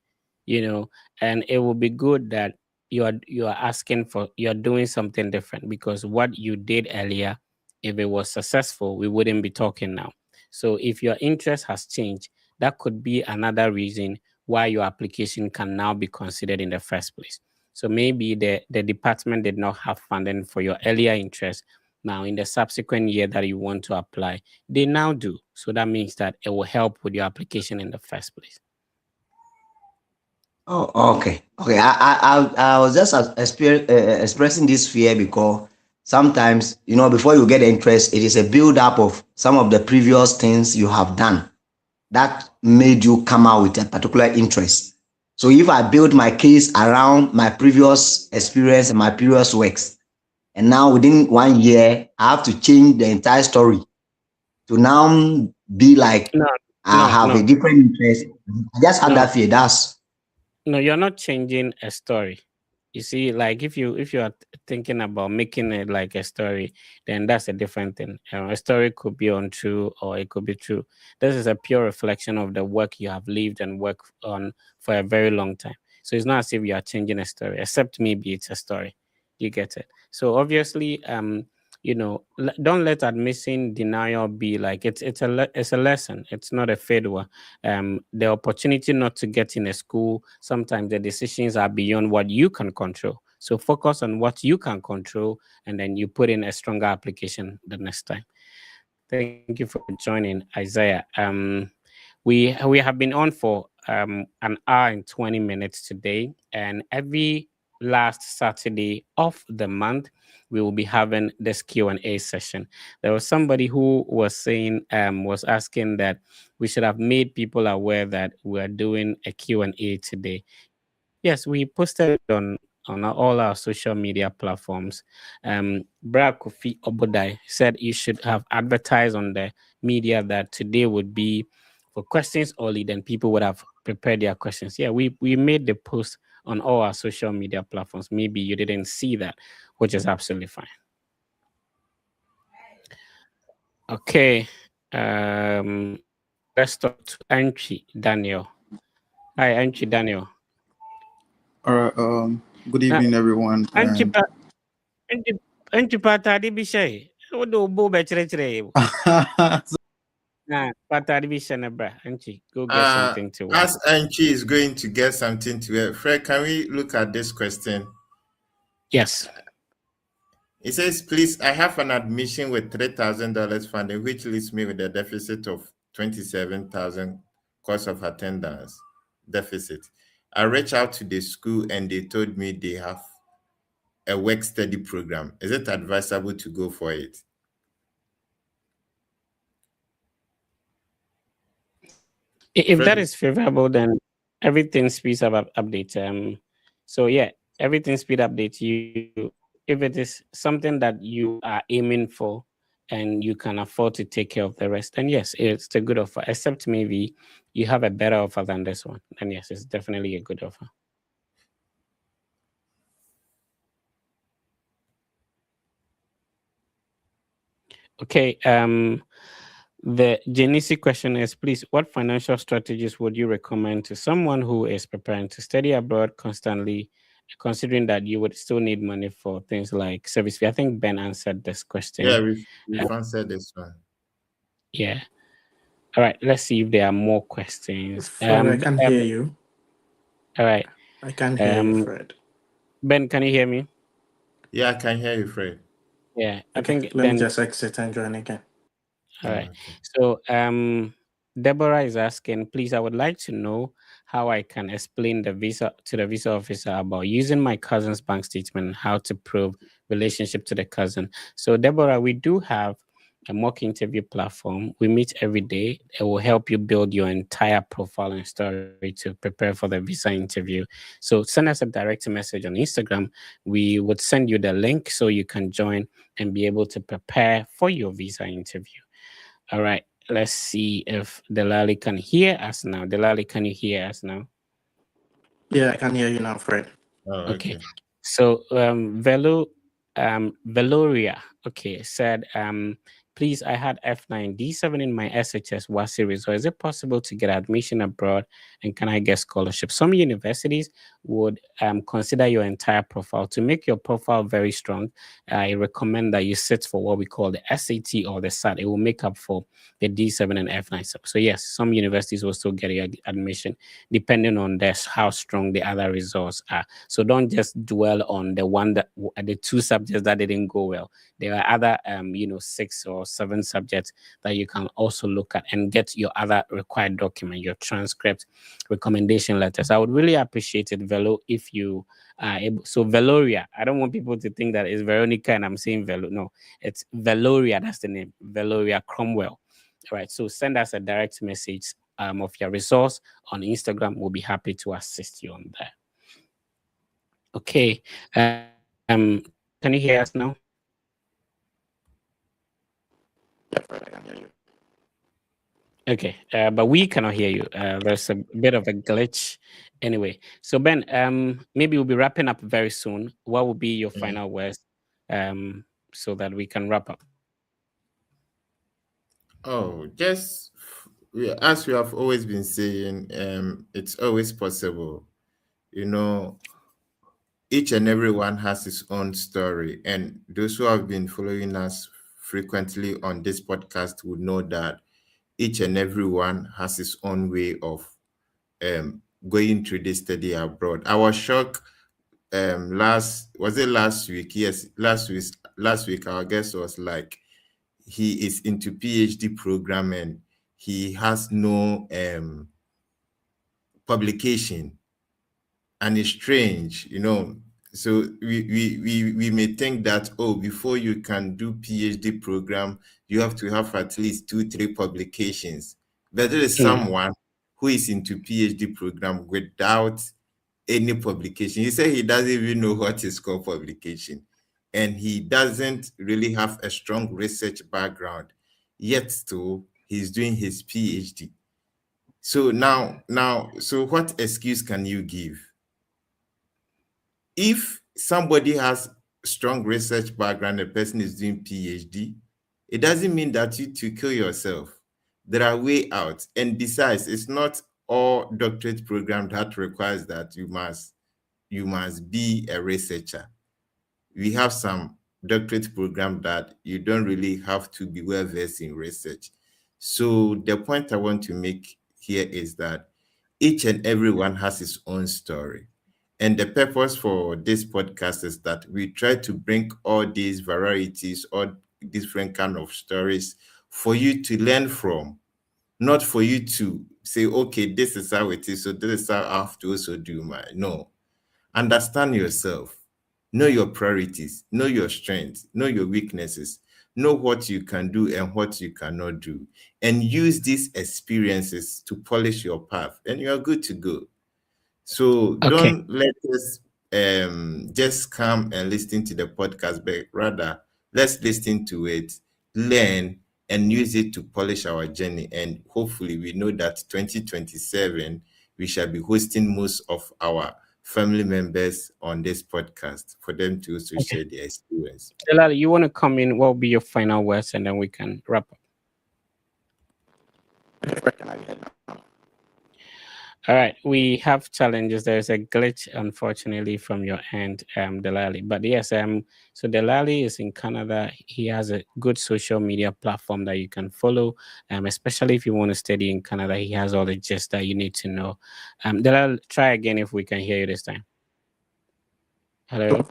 and it will be good that you are asking for, you're doing something different, because what you did earlier, if it was successful, we wouldn't be talking now. So if your interest has changed, that could be another reason why your application can now be considered in the first place. So maybe the department did not have funding for your earlier interest. Now, in the subsequent year that you want to apply, they now do. So that means that it will help with your application in the first place. Oh, okay. I was just expressing this fear because sometimes, before you get interest, it is a build up of some of the previous things you have done that made you come out with a particular interest. So if I build my case around my previous experience and my previous works, and now within 1 year, I have to change the entire story to now be like I have a different interest. I just had that fear. No, you're not changing a story. You see, like if you are thinking about making it like a story, then that's a different thing. A story could be untrue or it could be true. This is a pure reflection of the work you have lived and worked on for a very long time. So it's not as if you are changing a story, except maybe it's a story. You get it? So obviously, don't let admission denial be like it's a lesson. It's not a failure. The opportunity not to get in a school, sometimes the decisions are beyond what you can control. So focus on what you can control, and then you put in a stronger application the next time. Thank you for joining, Isaiah. We have been on for an hour and 20 minutes today, and every last Saturday of the month we will be having this Q&A session. There was somebody who was saying was asking that we should have made people aware that we are doing a Q&A today. Yes, we posted it on all our social media platforms. Brad Kofi Obodai said you should have advertised on the media that today would be for questions only, then people would have prepared their questions. Yeah, we made the post on all our social media platforms. Maybe you didn't see that, which is absolutely fine. Okay. Let's talk to Anchi Daniel. Hi, Anchi Daniel. All right. Good evening, everyone. Anchi And patadi bishay. Odo bo bechere. Patadi bishay bra. Anchi, go get something to wear. As Anchi is going to get something to wear, Fred, can we look at this question? Yes. It says, please, I have an admission with $3,000 funding, which leaves me with a deficit of $27,000 cost of attendance deficit. I reached out to the school and they told me they have a work study program. Is it advisable to go for it? If that is favorable, then everything speeds up update. So yeah, everything speed update you. If it is something that you are aiming for and you can afford to take care of the rest, then yes, it's a good offer. Except maybe you have a better offer than this one, then yes, it's definitely a good offer. Okay. The Genesi question is, please, what financial strategies would you recommend to someone who is preparing to study abroad constantly, considering that you would still need money for things like service fee? I think Ben answered this question. Yeah, we've answered this one. Yeah. All right. Let's see if there are more questions. Fred, I can't hear you. All right. I can't hear you, Fred. Ben, can you hear me? Yeah, I can hear you, Fred. Yeah. I Okay, think let me just exit and join again. All right. So Deborah is asking, please, I would like to know how I can explain the visa officer about using my cousin's bank statement, how to prove relationship to the cousin. So Deborah, we do have a mock interview platform. We meet every day. It will help you build your entire profile and story to prepare for the visa interview. So send us a direct message on Instagram. We would send you the link so you can join and be able to prepare for your visa interview. All right, let's see if Delali can hear us now. Delali, can you hear us now? Yeah, I can hear you now, Fred. Oh, okay. So Veloria, okay, said, please, I had F9 D7 in my SHS WASI result. Is it possible to get admission abroad, and can I get scholarship? Some universities would consider your entire profile. To make your profile very strong, I recommend that you sit for what we call the SAT or the SAT. It will make up for the D7 and F9. So yes, some universities will still get your admission depending on how strong the other results are. So don't just dwell on the two subjects that didn't go well. There are other 6 or 7 subjects that you can also look at and get your other required document, your transcript, recommendation letters. I would really appreciate it, Velo, if you are able. So Veloria, I don't want people to think that it's Veronica and I'm saying Velo. No, it's Veloria. That's the name, Veloria Cromwell. All right. So send us a direct message of your resource on Instagram. We'll be happy to assist you on that. Okay. Can you hear us now? Yeah, Fred, I can hear you. Okay, but we cannot hear you. There's a bit of a glitch Anyway, so Ben, maybe we'll be wrapping up very soon. What will be your final words, so that we can wrap up? Oh, just as we have always been saying, it's always possible. You know, each and every one has his own story, and those who have been following us frequently on this podcast would know that each and every one has his own way of going through this study abroad. I was shocked. Last week? Yes, last week our guest was like, he is into PhD program and he has no publication, and it's strange, so we may think that, oh, before you can do PhD program you have to have at least 2-3 publications, but there is someone who is into PhD program without any publication. He said he doesn't even know what is called publication, and he doesn't really have a strong research background, yet still he's doing his PhD. So so what excuse can you give? If somebody has strong research background, a person is doing PhD, it doesn't mean that you to kill yourself. There are way out. And besides, it's not all doctorate program that requires that you must be a researcher. We have some doctorate program that you don't really have to be well versed in research. So the point I want to make here is that each and everyone has his own story. And the purpose for this podcast is that we try to bring all these varieties, all different kind of stories for you to learn from, not for you to say, okay, this is how it is, so this is how I have to also do mine. No. Understand yourself. Know your priorities. Know your strengths. Know your weaknesses. Know what you can do and what you cannot do. And use these experiences to polish your path, and you are good to go. So don't let us just come and listen to the podcast, but rather let's listen to it, learn, and use it to polish our journey. And hopefully we know that 2027, we shall be hosting most of our family members on this podcast for them to also share their experience. Delali, you want to come in? What will be your final words, and then we can wrap up? All right, we have challenges. There's a glitch, unfortunately, from your end, Delali. But yes, so Delali is in Canada. He has a good social media platform that you can follow, especially if you want to study in Canada. He has all the gist that you need to know. Delali, try again if we can hear you this time. Hello.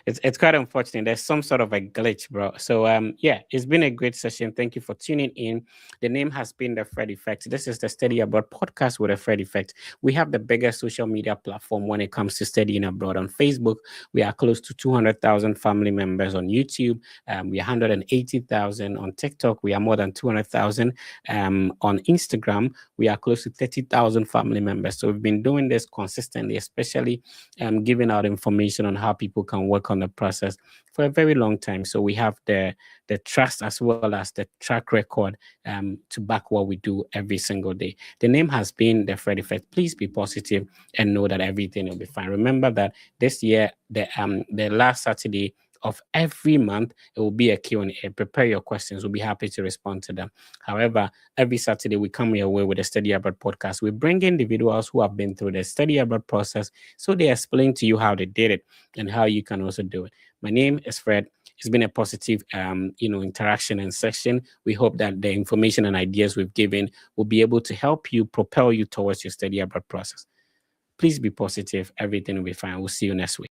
It's quite unfortunate. There's some sort of a glitch, bro. So yeah, it's been a great session. Thank you for tuning in. The name has been The Fred Effect. This is the Study Abroad podcast with The Fred Effect. We have the biggest social media platform when it comes to studying abroad. On Facebook, we are close to 200,000 family members. On YouTube, we are 180,000. On TikTok, we are more than 200,000. On Instagram, we are close to 30,000 family members. So we've been doing this consistently, especially giving out information on how people can work on the process for a very long time. So we have the trust as well as the track record to back what we do every single day. The name has been The Fred Effect. Please be positive and know that everything will be fine. Remember that this year, the last Saturday of every month, it will be a Q&A. Prepare your questions. We'll be happy to respond to them. However, every Saturday we come your way with a Study Abroad podcast. We bring individuals who have been through the Study Abroad process, so they explain to you how they did it and how you can also do it. My name is Fred. It's been a positive, interaction and session. We hope that the information and ideas we've given will be able to help you, propel you towards your Study Abroad process. Please be positive. Everything will be fine. We'll see you next week.